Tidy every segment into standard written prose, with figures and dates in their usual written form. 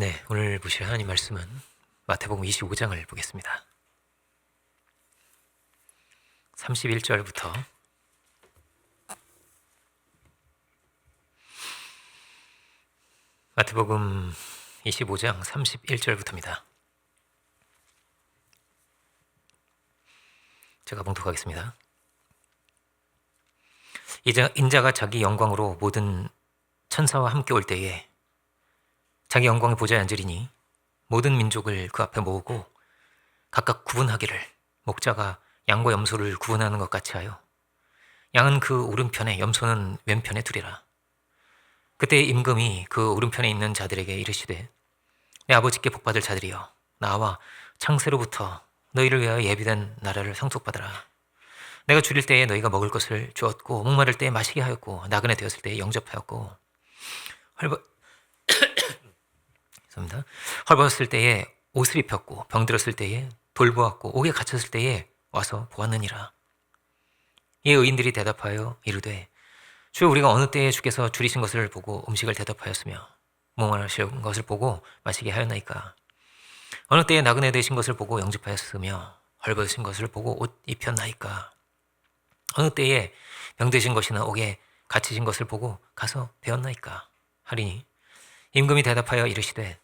네, 오늘 보실 하나님 말씀은 마태복음 25장을 보겠습니다. 31절부터 마태복음 25장 31절부터입니다. 제가 봉독하겠습니다. 인자가 자기 영광으로 모든 천사와 함께 올 때에 자기 영광의 보좌에 앉으리니 모든 민족을 그 앞에 모으고 각각 구분하기를 목자가 양과 염소를 구분하는 것 같이 하여 양은 그 오른편에 염소는 왼편에 두리라. 그때 임금이 그 오른편에 있는 자들에게 이르시되 내 아버지께 복받을 자들이여 나와 창세로부터 너희를 위하여 예비된 나라를 상속받아라. 내가 줄일 때에 너희가 먹을 것을 주었고 목마를 때에 마시게 하였고 나그네 되었을 때에 영접하였고 헐벗었을 때에 옷을 입혔고 병들었을 때에 돌보았고 옥에 갇혔을 때에 와서 보았느니라. 이 의인들이 대답하여 이르되 주여 우리가 어느 때에 주께서 줄이신 것을 보고 음식을 대접하였으며 목마르신 것을 보고 마시게 하였나이까. 어느 때에 나그네 되신 것을 보고 영접하였으며 헐벗으신 것을 보고 옷 입혔나이까. 어느 때에 병드신 것이나 옥에 갇히신 것을 보고 가서 배웠나이까 하리니 임금이 대답하여 이르시되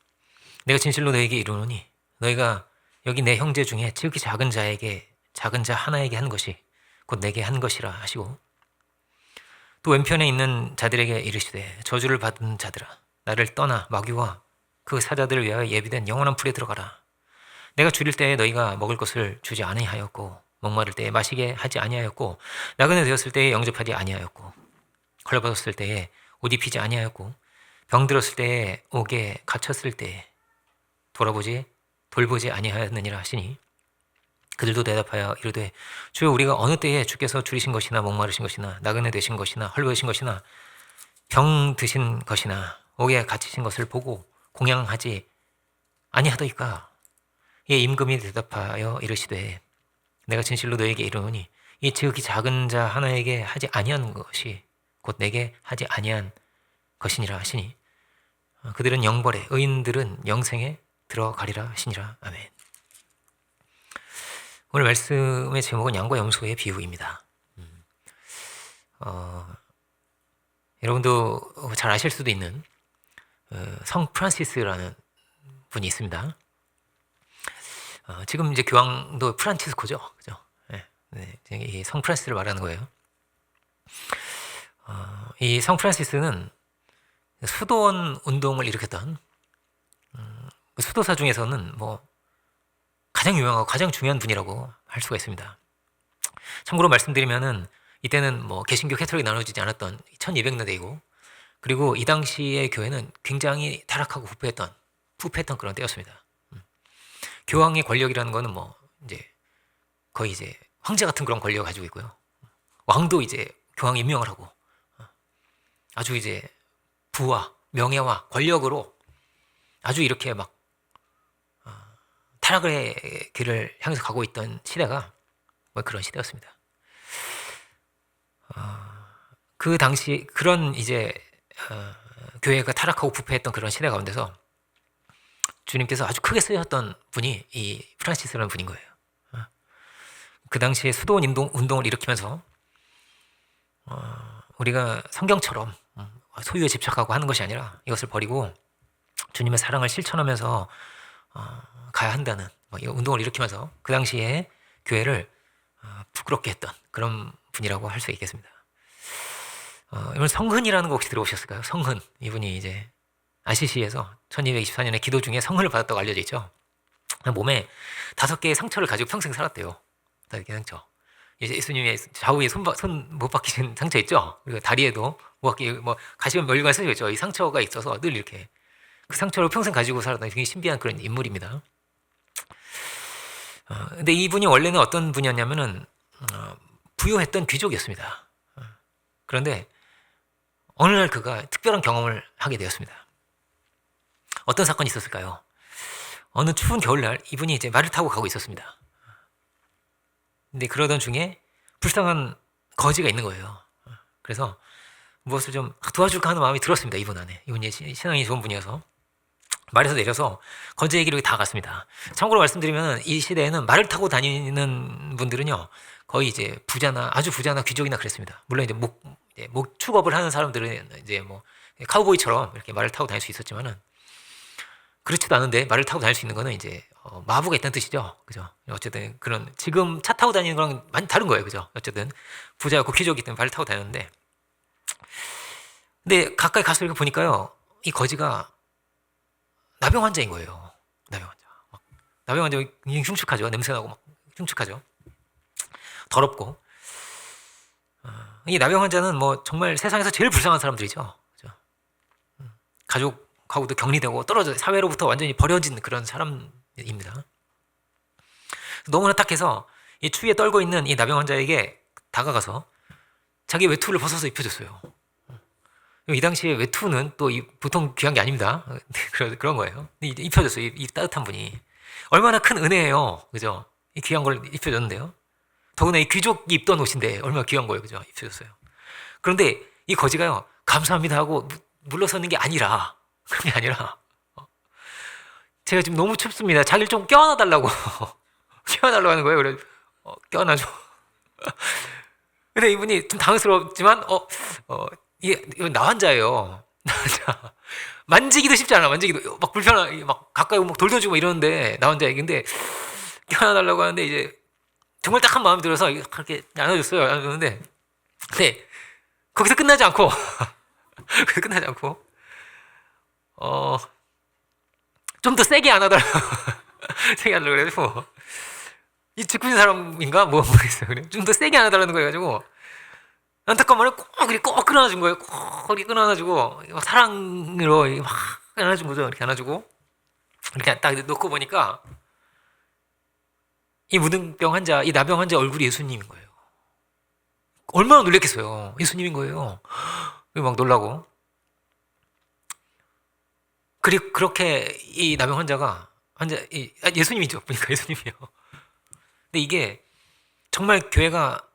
내가 진실로 너에게 이르노니 너희가 여기 내 형제 중에 지극히 작은 자 하나에게 한 것이 곧 내게 한 것이라 하시고 또 왼편에 있는 자들에게 이르시되 저주를 받은 자들아 나를 떠나 마귀와 그 사자들을 위하여 예비된 영원한 불에 들어가라. 내가 줄일 때에 너희가 먹을 것을 주지 아니하였고 목마를 때에 마시게 하지 아니하였고 나그네 되었을 때에 영접하지 아니하였고 헐벗었을 때에 옷 입히지 아니하였고 병들었을 때에 옥에 갇혔을 때에 돌보지 아니하였느니라 하시니 그들도 대답하여 이르되 주여 우리가 어느 때에 주께서 줄이신 것이나 목마르신 것이나 나그네 되신 것이나 헐벗으신 것이나 병 드신 것이나 옥에 갇히신 것을 보고 공양하지 아니하더이까. 이에 임금이 대답하여 이르시되 내가 진실로 너에게 이르노니 이 지극히 작은 자 하나에게 하지 아니한 것이 곧 내게 하지 아니한 것이니라 하시니 그들은 영벌에 의인들은 영생에 들어가리라 하시니라. 아멘. 오늘 말씀의 제목은 양과 염소의 비유입니다. 여러분도 잘 아실 수도 있는 성 프란시스라는 분이 있습니다. 지금 이제 교황도 프란치스코죠, 그죠? 네, 이 성 프란시스를 말하는 거예요. 이 성 프란시스는 수도원 운동을 일으켰던 수도사 중에서는 뭐 가장 유명하고 가장 중요한 분이라고 할 수가 있습니다. 참고로 말씀드리면은 이때는 뭐 개신교 캐톨릭이 나눠지지 않았던 1200년대이고 그리고 이 당시의 교회는 굉장히 타락하고 부패했던 그런 때였습니다. 교황의 권력이라는 거는 뭐 이제 거의 이제 황제 같은 그런 권력을 가지고 있고요. 왕도 이제 교황이 임명을 하고 아주 이제 부와 명예와 권력으로 아주 이렇게 막 타락의 길을 향해서 가고 있던 시대가 뭐 그런 시대였습니다. 그 당시 그런 이제 교회가 타락하고 부패했던 그런 시대 가운데서 주님께서 아주 크게 쓰였던 분이 이 프란시스라는 분인 거예요. 그 당시에 수도원 운동을 일으키면서 우리가 성경처럼 소유에 집착하고 하는 것이 아니라 이것을 버리고 주님의 사랑을 실천하면서 가야 한다는 이 운동을 일으키면서 그 당시에 교회를 부끄럽게 했던 그런 분이라고 할 수 있겠습니다. 이번 성흔이라는 거 혹시 들어보셨을까요? 성흔. 이분이 이제 아시시에서 1224년에 기도 중에 성흔을 받았다고 알려져 있죠. 몸에 5개의 상처를 가지고 평생 살았대요. 5개의 상처. 이제 예수님의 좌우에 손 못 박히신 상처 있죠? 그리고 다리에도 못 박히, 가시면 멀리가 쓰여 있죠. 이 상처가 있어서 늘 이렇게 그 상처를 평생 가지고 살았던 굉장히 신비한 그런 인물입니다. 근데 이분이 원래는 어떤 분이었냐면은 부유했던 귀족이었습니다. 그런데 어느 날 그가 특별한 경험을 하게 되었습니다. 어떤 사건이 있었을까요? 어느 추운 겨울날 이분이 이제 말을 타고 가고 있었습니다. 근데 그러던 중에 불쌍한 거지가 있는 거예요. 그래서 무엇을 좀 도와줄까 하는 마음이 들었습니다. 이분 안에. 이분이 신앙이 좋은 분이어서 말에서 내려서 거제 얘기로 다 갔습니다. 참고로 말씀드리면 이 시대에는 말을 타고 다니는 분들은요 거의 이제 부자나 아주 부자나 귀족이나 그랬습니다. 물론 이제 목 축업을 하는 사람들은 이제 뭐 카우보이처럼 이렇게 말을 타고 다닐 수 있었지만은 그렇지도 않은데 말을 타고 다닐 수 있는 거는 이제 마부가 있다는 뜻이죠. 그죠? 어쨌든 그런 지금 차 타고 다니는 거랑 많이 다른 거예요. 그죠? 어쨌든 부자였고 귀족이기 때문에 말을 타고 다녔는데 근데 가까이 가서 이렇게 보니까요 이 거지가 나병 환자인 거예요. 나병 환자. 나병 환자 굉장히 흉측하죠. 냄새나고 막 흉측하죠. 더럽고. 이 나병 환자는 뭐 정말 세상에서 제일 불쌍한 사람들이죠. 그죠? 가족하고도 격리되고 떨어져 사회로부터 완전히 버려진 그런 사람입니다. 너무나 딱해서 이 추위에 떨고 있는 이 나병 환자에게 다가가서 자기 외투를 벗어서 입혀줬어요. 이 당시에 외투는 또 보통 귀한 게 아닙니다. 그런 거예요. 입혀줬어요. 이 따뜻한 분이. 얼마나 큰 은혜예요. 그죠? 이 귀한 걸 입혀줬는데요. 더구나 이 귀족이 입던 옷인데 얼마나 귀한 거예요. 그죠? 입혀줬어요. 그런데 이 거지가요, 감사합니다 하고 물러서는 게 아니라, 그런 게 아니라, 제가 지금 너무 춥습니다. 자기를 좀 껴안아 달라고. 껴안아달라고 하는 거예요. 그래, 껴안아줘. 근데 이분이 좀 당황스럽지만, 이건 나 환자예요. 나 환자. 만지기도 쉽지 않아. 만지기도 막 불편하, 막 가까이 막 돌려주고 이러는데 나 환자 얘기인데 껴안아달라고 하는데 이제 정말 딱한 마음이 들어서 그렇게 안아줬어요. 안아줬는데 근데 거기서 끝나지 않고 거기서 끝나지 않고 좀 더 세게 안아달라고 세게 안아달라고 그래가지고 이 듣고 있는 사람인가 뭐 모르겠어요. 그래 좀 더 세게 안아달라는 거 해가지고. 안타까운 꼭 끌어안아준 거예요. 꼭 끌어안아주고 사랑으로 막 안아준 거죠. 이렇게 안아주고 이렇게 딱 놓고 보니까 이 무등병 환자, 이 나병 환자 얼굴이 예수님인 거예요. 얼마나 놀랬겠어요. 예수님인 거예요. 막 놀라고. 그리고 그렇게 이 나병 환자가 예수님이죠. 그러니까 예수님이요. 근데 이게 정말 교회가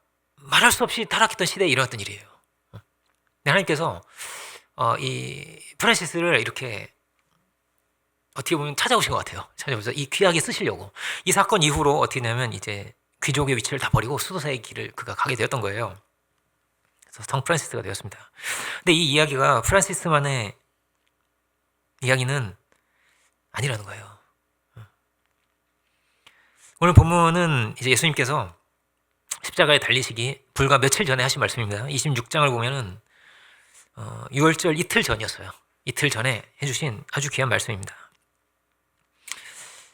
말할 수 없이 타락했던 시대에 일어났던 일이에요. 하나님께서 이 프란시스를 이렇게 어떻게 보면 찾아오신 것 같아요. 찾아오셔서 이 귀하게 쓰시려고. 이 사건 이후로 어떻게 되냐면 이제 귀족의 위치를 다 버리고 수도사의 길을 그가 가게 되었던 거예요. 그래서 성 프란시스가 되었습니다. 근데 이 이야기가 프란시스만의 이야기는 아니라는 거예요. 오늘 본문은 이제 예수님께서 십자가에 달리시기 불과 며칠 전에 하신 말씀입니다. 26장을 보면은 6월절 이틀 전이었어요. 이틀 전에 해주신 아주 귀한 말씀입니다.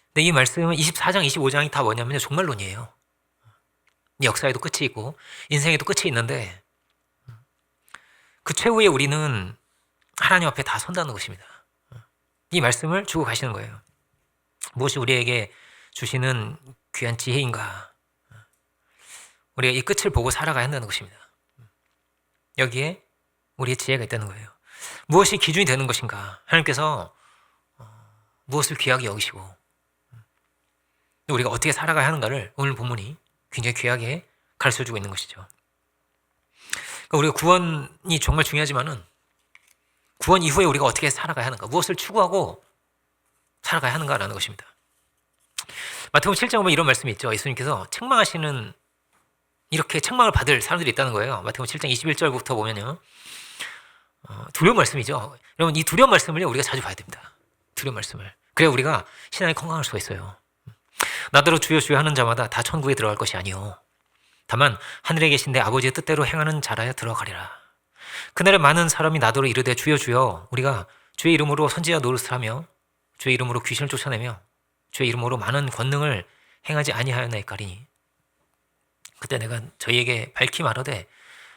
근데 이 말씀은 24장, 25장이 다 뭐냐면요, 종말론이에요. 역사에도 끝이 있고 인생에도 끝이 있는데 그 최후에 우리는 하나님 앞에 다 선다는 것입니다. 이 말씀을 주고 가시는 거예요. 무엇이 우리에게 주시는 귀한 지혜인가? 우리가 이 끝을 보고 살아가야 한다는 것입니다. 여기에 우리의 지혜가 있다는 거예요. 무엇이 기준이 되는 것인가? 하나님께서 무엇을 귀하게 여기시고 우리가 어떻게 살아가야 하는가를 오늘 본문이 굉장히 귀하게 가르쳐주고 있는 것이죠. 그러니까 우리가 구원이 정말 중요하지만은 구원 이후에 우리가 어떻게 살아가야 하는가, 무엇을 추구하고 살아가야 하는가라는 것입니다. 마태복음 7장에 보면 이런 말씀이 있죠. 예수님께서 책망하시는 이렇게 책망을 받을 사람들이 있다는 거예요. 마태복음 7장 21절부터 보면요. 두려운 말씀이죠. 여러분 이 두려운 말씀을 우리가 자주 봐야 됩니다. 두려운 말씀을. 그래야 우리가 신앙이 건강할 수가 있어요. 나더러 주여 주여 하는 자마다 다 천국에 들어갈 것이 아니요 다만 하늘에 계신 내 아버지의 뜻대로 행하는 자라야 들어가리라. 그날에 많은 사람이 나더러 이르되 주여 주여 우리가 주의 이름으로 선지자 노릇을 하며 주의 이름으로 귀신을 쫓아내며 주의 이름으로 많은 권능을 행하지 아니하였나이까리니 그때 내가 저희에게 밝히 말하되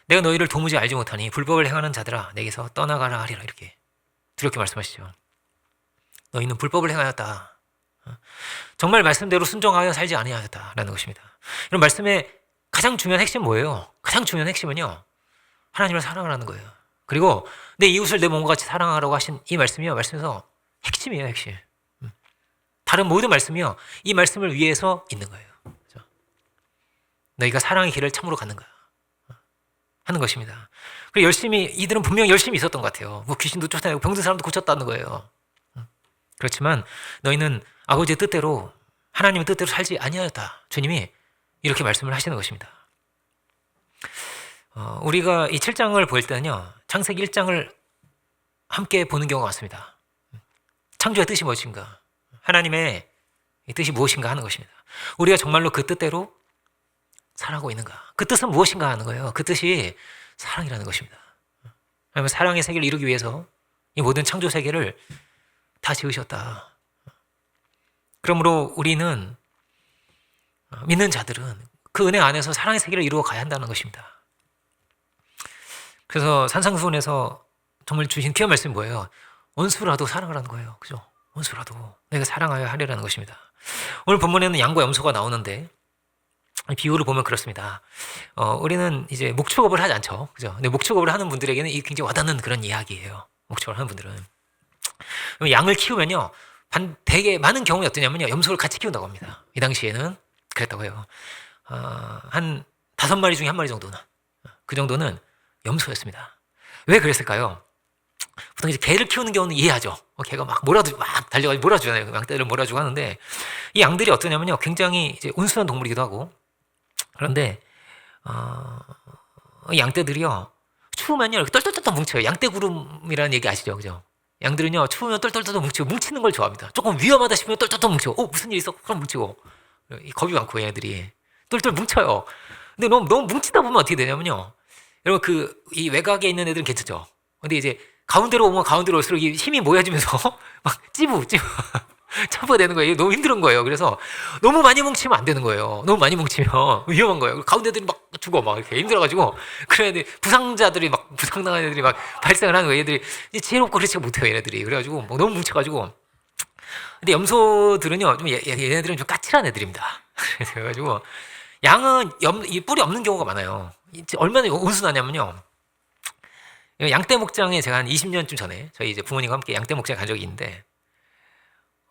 내가 너희를 도무지 알지 못하니 불법을 행하는 자들아 내게서 떠나가라 하리라. 이렇게 두렵게 말씀하시죠. 너희는 불법을 행하였다. 정말 말씀대로 순종하여 살지 아니하였다라는 것입니다. 이런 말씀의 가장 중요한 핵심은 뭐예요? 가장 중요한 핵심은요, 하나님을 사랑하라는 거예요. 그리고 내 이웃을 내 몸과 같이 사랑하라고 하신 이 말씀이요, 말씀에서 핵심이에요, 핵심. 다른 모든 말씀이요, 이 말씀을 위해서 있는 거예요. 그렇죠? 너희가 사랑의 길을 참으로 가는가 하는 것입니다. 그리고 열심히, 이들은 분명히 열심히 있었던 것 같아요. 뭐 귀신도 쫓아내고 병든 사람도 고쳤다는 거예요. 그렇지만 너희는 아버지의 뜻대로 하나님의 뜻대로 살지 아니하였다. 주님이 이렇게 말씀을 하시는 것입니다. 우리가 이 7장을 볼 때는요, 창세기 1장을 함께 보는 경우가 많습니다. 창조의 뜻이 무엇인가, 하나님의 뜻이 무엇인가 하는 것입니다. 우리가 정말로 그 뜻대로 살아가고 있는가, 그 뜻은 무엇인가 하는 거예요. 그 뜻이 사랑이라는 것입니다. 하나님은 사랑의 세계를 이루기 위해서 이 모든 창조 세계를 다 지으셨다. 그러므로 우리는, 믿는 자들은 그 은혜 안에서 사랑의 세계를 이루어 가야 한다는 것입니다. 그래서 산상수훈에서 정말 주신 귀한 말씀이 뭐예요? 원수라도 사랑하라는 거예요. 그죠? 원수라도 내가 사랑하여 하려라는 것입니다. 오늘 본문에는 양과 염소가 나오는데 비유를 보면 그렇습니다. 우리는 이제 목축업을 하지 않죠. 그죠? 근데 목축업을 하는 분들에게는 이 굉장히 와닿는 그런 이야기예요. 목축업을 하는 분들은. 양을 키우면요, 되게 많은 경우에 어떠냐면요, 염소를 같이 키운다고 합니다. 이 당시에는 그랬다고 해요. 한 5마리 중에 1마리 정도는, 그 정도는 염소였습니다. 왜 그랬을까요? 보통 이제 개를 키우는 경우는 이해하죠. 개가 막 달려가지고 몰아주잖아요. 양떼를 몰아주고 하는데, 이 양들이 어떠냐면요, 굉장히 이제 온순한 동물이기도 하고, 그런데 이 양떼들이요, 추우면요 이렇게 똘똘똘똘 뭉쳐요. 양떼구름이라는 얘기 아시죠? 그죠? 양들은요, 추우면 똘똘똘똘 뭉치고, 뭉치는 걸 좋아합니다. 조금 위험하다 싶으면 똘똘똘 뭉치고, 무슨 일 있어? 그럼 뭉치고. 겁이 많고 얘네들이 똘똘 뭉쳐요. 근데 너무 뭉치다 보면 어떻게 되냐면요, 여러분 이 외곽에 있는 애들은 괜찮죠. 근데 이제 가운데로 오면 가운데로 올수록 힘이 모여지면서 막 찌부 차부가 되는 거예요. 너무 힘든 거예요. 그래서 너무 많이 뭉치면 안 되는 거예요. 너무 많이 뭉치면 위험한 거예요. 가운데들이 막 죽어, 막 이렇게 힘들어가지고, 그래 애들 부상자들이 막 부상당한 애들이 막 발생을 하는 거예요. 얘들이 지혜롭고 그렇지 못해요. 얘네들이. 그래가지고 막 너무 뭉쳐가지고. 근데 염소들은요, 좀 얘네들은 좀 까칠한 애들입니다. 그래가지고 양은 이 뿔이 없는 경우가 많아요. 얼마나 온순하냐면요, 양떼 목장에 제가 한 20년쯤 전에 저희 이제 부모님과 함께 양떼 목장에 간 적이 있는데,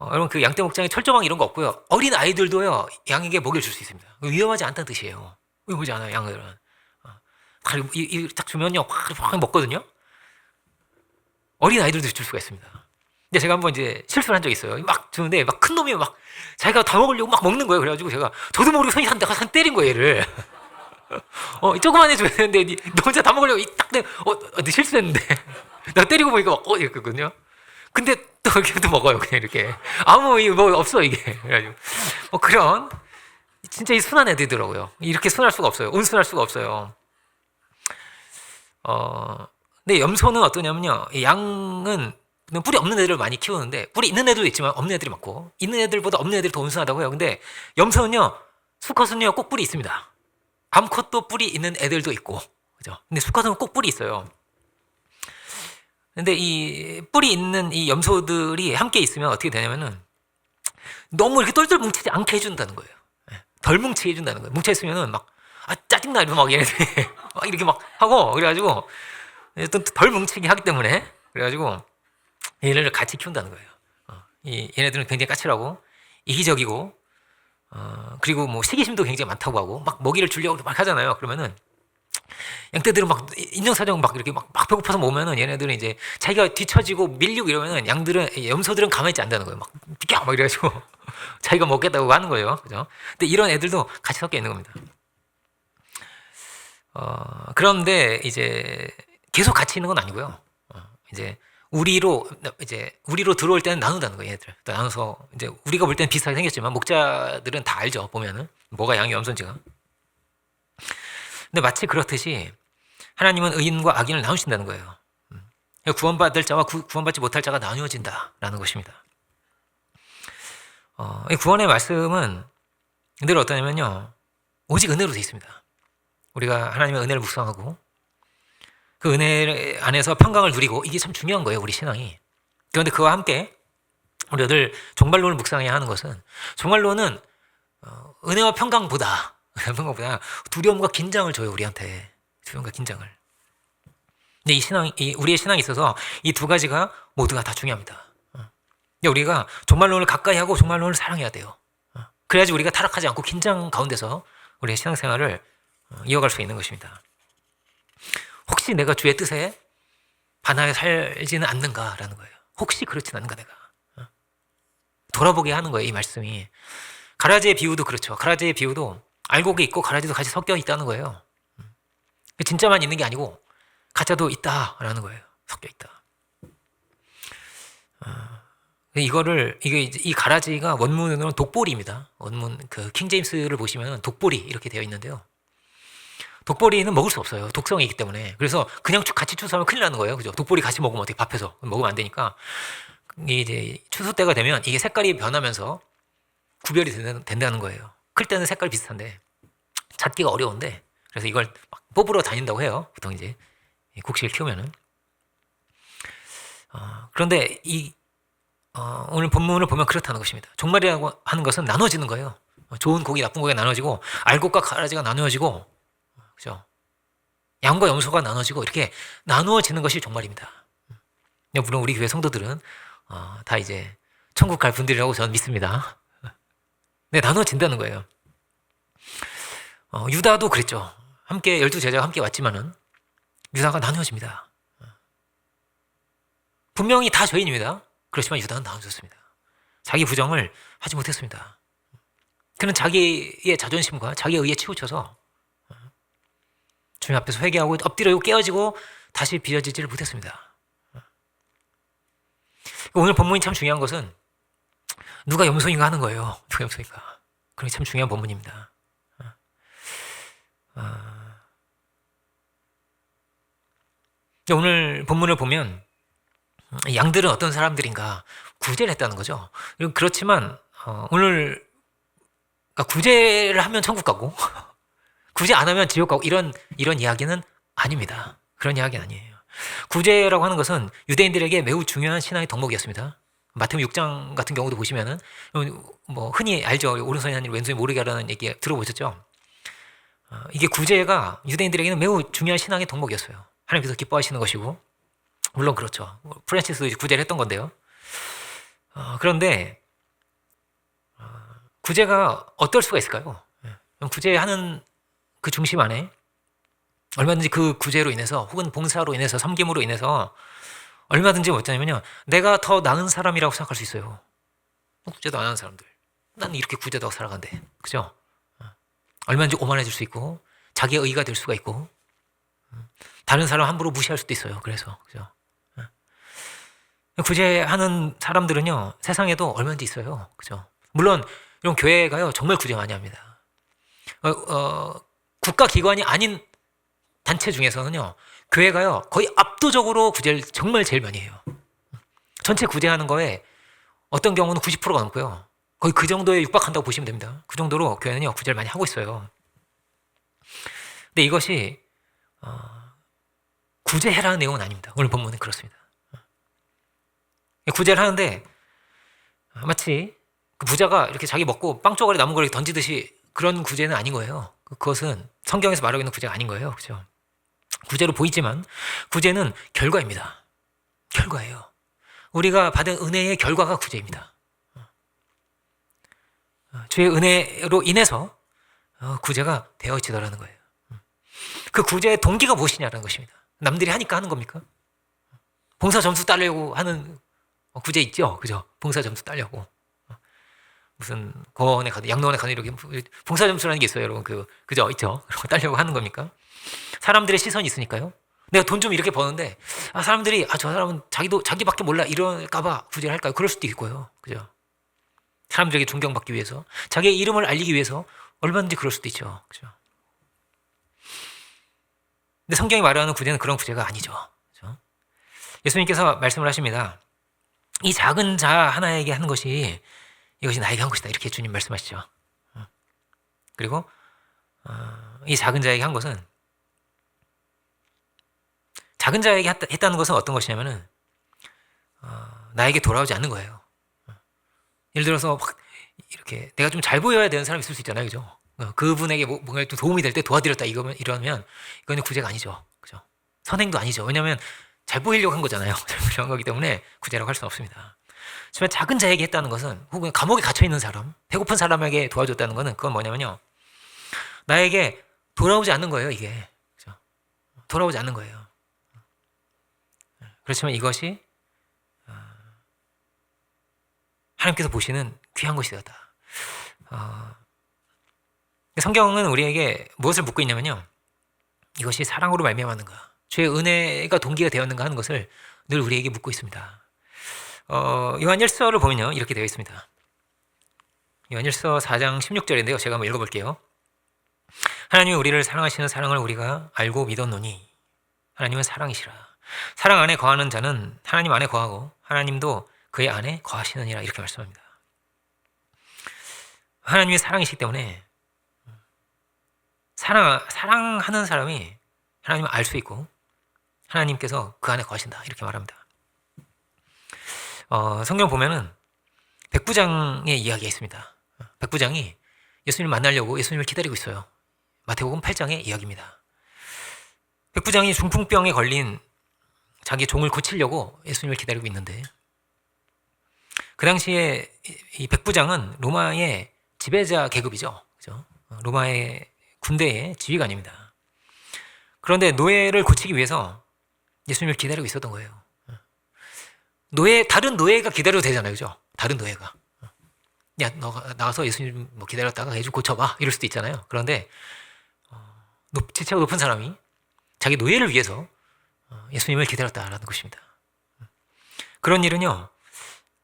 여러분 그 양떼 목장에 철조망 이런 거 없고요, 어린 아이들도요 양에게 먹이를 줄 수 있습니다. 위험하지 않다는 뜻이에요. 위험하지 않아요. 양들은 딱 주면요 확 먹거든요. 어린 아이들도 줄 수가 있습니다. 근데 제가 한번 이제 실수를 한 적이 있어요. 막 주는데 막 큰 놈이 막 자기가 다 먹으려고 막 먹는 거예요. 그래가지고 제가 저도 모르게 손이 한 때린 거예요, 얘를. 조그만 해 줘야 되는데 너 혼자 다 먹으려고 너 실수했는데 나 때리고 보니까 막 이랬거든요. 근데 또 이렇게 또 먹어요, 그냥 이렇게. 아무 뭐 없어 이게. 그래가지고 그런 진짜 이 순한 애들이더라고요. 이렇게 순할 수가 없어요. 온순할 수가 없어요. 근데 염소는 어떠냐면요, 양은 뿔이 없는 애들을 많이 키우는데, 뿔이 있는 애들도 있지만 없는 애들이 많고, 있는 애들보다 없는 애들이 더 온순하다고 해요. 근데 염소는요, 수컷은요 꼭 뿔이 있습니다. 암컷도 뿔이 있는 애들도 있고, 그죠? 근데 수컷은 꼭 뿔이 있어요. 근데 이 뿔이 있는 이 염소들이 함께 있으면 어떻게 되냐면은 너무 이렇게 똘똘 뭉치지 않게 해준다는 거예요. 덜 뭉치게 해준다는 거예요. 뭉쳐 있으면은 막 짜증나 이러면 막 얘네들이 막 이렇게 막 하고, 그래가지고 또 덜 뭉치게 하기 때문에, 그래가지고 얘네를 같이 키운다는 거예요. 얘네들은 굉장히 까칠하고 이기적이고, 그리고 뭐 시기심도 굉장히 많다고 하고, 막 먹이를 주려고 막 하잖아요. 그러면은 양떼들은 막 인정사정 막 이렇게 막 배고파서 먹으면은 얘네들은 이제 자기가 뒤처지고 밀리고 이러면은 염소들은 가만히 있지 않는다는 거예요. 막 비켜 막 이래가지고 자기가 먹겠다고 하는 거예요. 그죠? 근데 이런 애들도 같이 섞여 있는 겁니다. 그런데 이제 계속 같이 있는 건 아니고요. 이제 우리로 들어올 때는 나눈다는 거예요. 얘들 또 나눠서, 이제 우리가 볼 때는 비슷하게 생겼지만 목자들은 다 알죠. 보면은 뭐가 양이 염소인지가. 근데 마치 그렇듯이 하나님은 의인과 악인을 나누신다는 거예요. 구원받을 자와 구원받지 못할 자가 나누어진다라는 것입니다. 이 구원의 말씀은 늘 어떠냐면요, 오직 은혜로 되어 있습니다. 우리가 하나님의 은혜를 묵상하고 그 은혜 안에서 평강을 누리고, 이게 참 중요한 거예요, 우리 신앙이. 그런데 그와 함께 우리가 늘 종말론을 묵상해야 하는 것은, 종말론은 은혜와 평강보다 두려움과 긴장을 줘요, 우리한테. 두려움과 긴장을. 근데 우리의 신앙에 있어서 이 두 가지가 모두가 다 중요합니다. 근데 우리가 종말론을 가까이 하고 종말론을 사랑해야 돼요. 그래야지 우리가 타락하지 않고 긴장 가운데서 우리의 신앙생활을 이어갈 수 있는 것입니다. 혹시 내가 주의 뜻에 반하여 살지는 않는가라는 거예요. 혹시 그렇진 않은가 내가. 돌아보게 하는 거예요. 이 말씀이. 가라지의 비유도 그렇죠. 가라지의 비유도 알곡이 있고 가라지도 같이 섞여 있다는 거예요. 진짜만 있는 게 아니고 가짜도 있다라는 거예요. 섞여 있다. 이 가라지가 원문으로는 독보리입니다. 원문 킹제임스를 보시면 독보리 이렇게 되어 있는데요. 독보리는 먹을 수 없어요. 독성이 있기 때문에. 그래서 그냥 같이 추수하면 큰일 나는 거예요. 그죠? 독보리 같이 먹으면 어떻게 밥해서 먹으면 안 되니까 이제 추수 때가 되면 이게 색깔이 변하면서 구별이 된다는 거예요. 클 때는 색깔 비슷한데 찾기가 어려운데 그래서 이걸 막 뽑으러 다닌다고 해요. 보통 이제 곡식을 키우면은. 그런데 오늘 본문을 보면 그렇다는 것입니다. 종말이라고 하는 것은 나눠지는 거예요. 좋은 고기, 나쁜 고기가 나눠지고 알곡과 가라지가 나누어지고, 그죠? 양과 염소가 나눠지고 이렇게 나누어지는 것이 종말입니다. 물론 우리 교회 성도들은 다 이제 천국 갈 분들이라고 저는 믿습니다. 네, 나눠진다는 거예요. 유다도 그랬죠. 함께 12제자가 함께 왔지만은 유다가 나누어집니다. 분명히 다 죄인입니다. 그렇지만 유다는 나눠졌습니다. 자기 부정을 하지 못했습니다. 그는 자기의 자존심과 자기의 의에 치우쳐서 주님 앞에서 회개하고 엎드려 깨어지고 다시 빚어지지를 못했습니다. 오늘 본문이 참 중요한 것은 누가 염소인가 하는 거예요. 누가 염소인가. 그게 참 중요한 본문입니다. 오늘 본문을 보면 양들은 어떤 사람들인가 구제를 했다는 거죠. 그렇지만 오늘 그러니까 구제를 하면 천국 가고 구제 안 하면 지옥 가고 이런 이야기는 아닙니다. 그런 이야기는 아니에요. 구제라고 하는 것은 유대인들에게 매우 중요한 신앙의 덕목이었습니다. 마태복음 6장 같은 경우도 보시면은 뭐 흔히 알죠. 오른손이 하나님 왼손이 모르게 하라는 얘기 들어보셨죠? 이게 구제가 유대인들에게는 매우 중요한 신앙의 덕목이었어요. 하나님께서 기뻐하시는 것이고 물론 그렇죠. 프란시스도 구제를 했던 건데요. 그런데 구제가 어떨 수가 있을까요? 구제하는 그 중심 안에 얼마든지 그 구제로 인해서 혹은 봉사로 인해서 섬김으로 인해서 얼마든지 뭐냐면요. 내가 더 나은 사람이라고 생각할 수 있어요. 구제도 안 하는 사람들. 나는 이렇게 구제도 하고 살아간대. 그죠? 얼마든지 오만해질 수 있고 자기의 의가 될 수가 있고 다른 사람 함부로 무시할 수도 있어요. 그래서 그죠? 구제하는 사람들은요 세상에도 얼마든지 있어요. 그죠? 물론 이런 교회가요 정말 구제 많이 합니다. 국가기관이 아닌 단체 중에서는요 교회가요 거의 압도적으로 구제를 정말 제일 많이 해요. 전체 구제하는 거에 어떤 경우는 90%가 넘고요. 거의 그 정도에 육박한다고 보시면 됩니다. 그 정도로 교회는요 구제를 많이 하고 있어요. 근데 이것이 구제해라는 내용은 아닙니다. 오늘 본문은 그렇습니다. 구제를 하는데 마치 그 부자가 이렇게 자기 먹고 빵 쪼가리 남은 걸 던지듯이 그런 구제는 아닌 거예요. 그것은 성경에서 말하고 있는 구제가 아닌 거예요. 그렇죠? 구제로 보이지만 구제는 결과입니다. 결과예요. 우리가 받은 은혜의 결과가 구제입니다. 주의 은혜로 인해서 구제가 되어지더라는 거예요. 그 구제의 동기가 무엇이냐라는 것입니다. 남들이 하니까 하는 겁니까? 봉사 점수 따려고 하는 구제 있죠? 그죠? 봉사 점수 따려고. 무슨 고원에 가든 양로원에 가든 이렇게 봉사 점수라는 게 있어요, 여러분. 그죠? 있죠? 그런 거 따려고 하는 겁니까? 사람들의 시선이 있으니까요. 내가 돈 좀 이렇게 버는데 사람들이 저 사람은 자기밖에 몰라 이럴까봐 구제를 할까요? 그럴 수도 있고요. 그죠? 사람들에게 존경받기 위해서 자기의 이름을 알리기 위해서 얼마든지 그럴 수도 있죠. 그죠? 근데 성경이 말하는 구제는 그런 구제가 아니죠. 그죠? 예수님께서 말씀을 하십니다. 이 작은 자 하나에게 하는 것이 이것이 나에게 한 것이다. 이렇게 주님 말씀하시죠. 그리고 이 작은 자에게 한 것은 작은 자에게 했다는 것은 어떤 것이냐면은 나에게 돌아오지 않는 거예요. 예를 들어서 막 이렇게 내가 좀 잘 보여야 되는 사람이 있을 수 있잖아요, 그죠? 그분에게 뭔가 좀 도움이 될 때 도와드렸다 이러면 이거는 구제가 아니죠, 그죠? 선행도 아니죠. 왜냐하면 잘 보이려고 한 거잖아요. 잘 보이려고 한 거기 때문에 구제라고 할 수는 없습니다. 하지만 작은 자에게 했다는 것은 혹은 감옥에 갇혀 있는 사람, 배고픈 사람에게 도와줬다는 것은 그건 뭐냐면요, 나에게 돌아오지 않는 거예요, 이게. 그죠? 돌아오지 않는 거예요. 그렇지만 이것이 하나님께서 보시는 귀한 것이 되었다. 성경은 우리에게 무엇을 묻고 있냐면요. 이것이 사랑으로 말미암았는가, 주의 은혜가 동기가 되었는가 하는 것을 늘 우리에게 묻고 있습니다. 요한일서를 보면요, 이렇게 되어 있습니다. 요한일서 4장 16절인데요. 제가 한번 읽어볼게요. 하나님이 우리를 사랑하시는 사랑을 우리가 알고 믿었노니 하나님은 사랑이시라. 사랑 안에 거하는 자는 하나님 안에 거하고 하나님도 그의 안에 거하시느니라. 이렇게 말씀합니다. 하나님이 사랑이시기 때문에 사랑하는 사람이 하나님을 알 수 있고 하나님께서 그 안에 거하신다. 이렇게 말합니다. 성경 보면은 백부장의 이야기가 있습니다. 백부장이 예수님을 만나려고 예수님을 기다리고 있어요. 마태복음 8장의 이야기입니다. 백부장이 중풍병에 걸린 자기 종을 고치려고 예수님을 기다리고 있는데, 그 당시에 이 백부장은 로마의 지배자 계급이죠. 그죠? 로마의 군대의 지휘관입니다. 그런데 노예를 고치기 위해서 예수님을 기다리고 있었던 거예요. 다른 노예가 기다려도 되잖아요. 그죠? 다른 노예가. 야, 너가 나가서 예수님 뭐 기다렸다가 예수 고쳐봐. 이럴 수도 있잖아요. 그런데 지체가 높은 사람이 자기 노예를 위해서 예수님을 기다렸다라는 것입니다. 그런 일은요,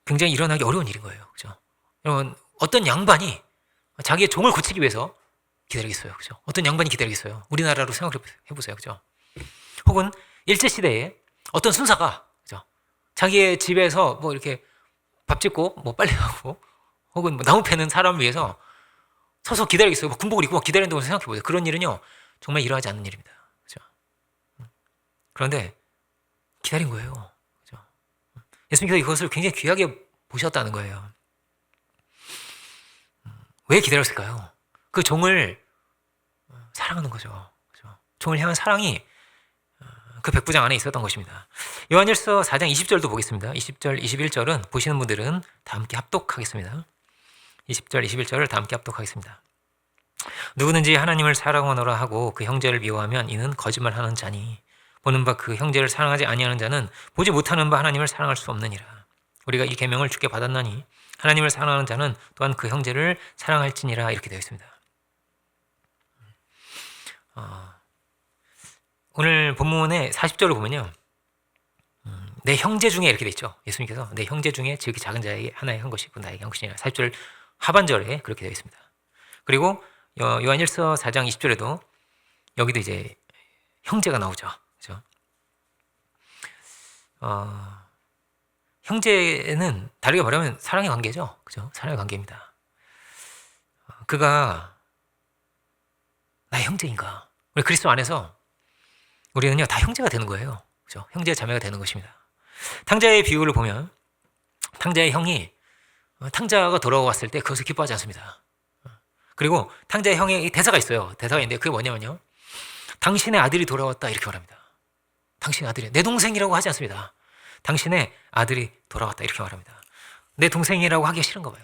굉장히 일어나기 어려운 일인 거예요. 그죠? 여러분, 어떤 양반이 자기의 종을 고치기 위해서 기다리겠어요. 그죠? 어떤 양반이 기다리겠어요. 우리나라로 생각해 보세요. 그죠? 혹은 일제시대에 어떤 순사가, 그죠? 자기의 집에서 뭐 이렇게 밥 짓고 뭐 빨래하고 혹은 뭐 나무 패는 사람을 위해서 서서 기다리겠어요. 뭐 군복을 입고 막 기다린다고 생각해 보세요. 그런 일은요, 정말 일어나지 않는 일입니다. 그죠? 그런데 기다린 거예요. 그죠? 예수님께서 이것을 굉장히 귀하게 보셨다는 거예요. 왜 기다렸을까요? 그 종을 사랑하는 거죠. 그죠? 종을 향한 사랑이 그 백부장 안에 있었던 것입니다. 요한일서 4장 20절도 보겠습니다. 20절, 21절은 보시는 분들은 다 함께 합독하겠습니다. 20절, 21절을 다 함께 합독하겠습니다. 누구든지 하나님을 사랑하노라 하고 그 형제를 미워하면 이는 거짓말하는 자니 보는 바 그 형제를 사랑하지 아니하는 자는 보지 못하는 바 하나님을 사랑할 수 없느니라. 우리가 이 계명을 주께 받았나니 하나님을 사랑하는 자는 또한 그 형제를 사랑할지니라. 이렇게 되어 있습니다. 오늘 본문의 40절을 보면요, 내 형제 중에 이렇게 되어 있죠. 예수님께서 내 형제 중에 지극히 작은 자에게 하나의 한 것이 있고 나에게 한 것이니라. 40절 하반절에 그렇게 되어 있습니다. 그리고 요한일서 4장 20절에도 여기도 이제 형제가 나오죠. 그죠? 형제는 다르게 말하면 사랑의 관계죠. 그죠? 사랑의 관계입니다. 그가 나의 형제인가? 우리 그리스도 안에서 우리는요, 다 형제가 되는 거예요. 그죠? 형제 자매가 되는 것입니다. 탕자의 비유를 보면 탕자의 형이 탕자가 돌아왔을 때 그것을 기뻐하지 않습니다. 그리고 탕자의 형의 이 대사가 있어요. 대사가 있는데 그게 뭐냐면요, 당신의 아들이 돌아왔다. 이렇게 말합니다. 당신의 아들이, 내 동생이라고 하지 않습니다. 당신의 아들이 돌아왔다. 이렇게 말합니다. 내 동생이라고 하기가 싫은가 봐요.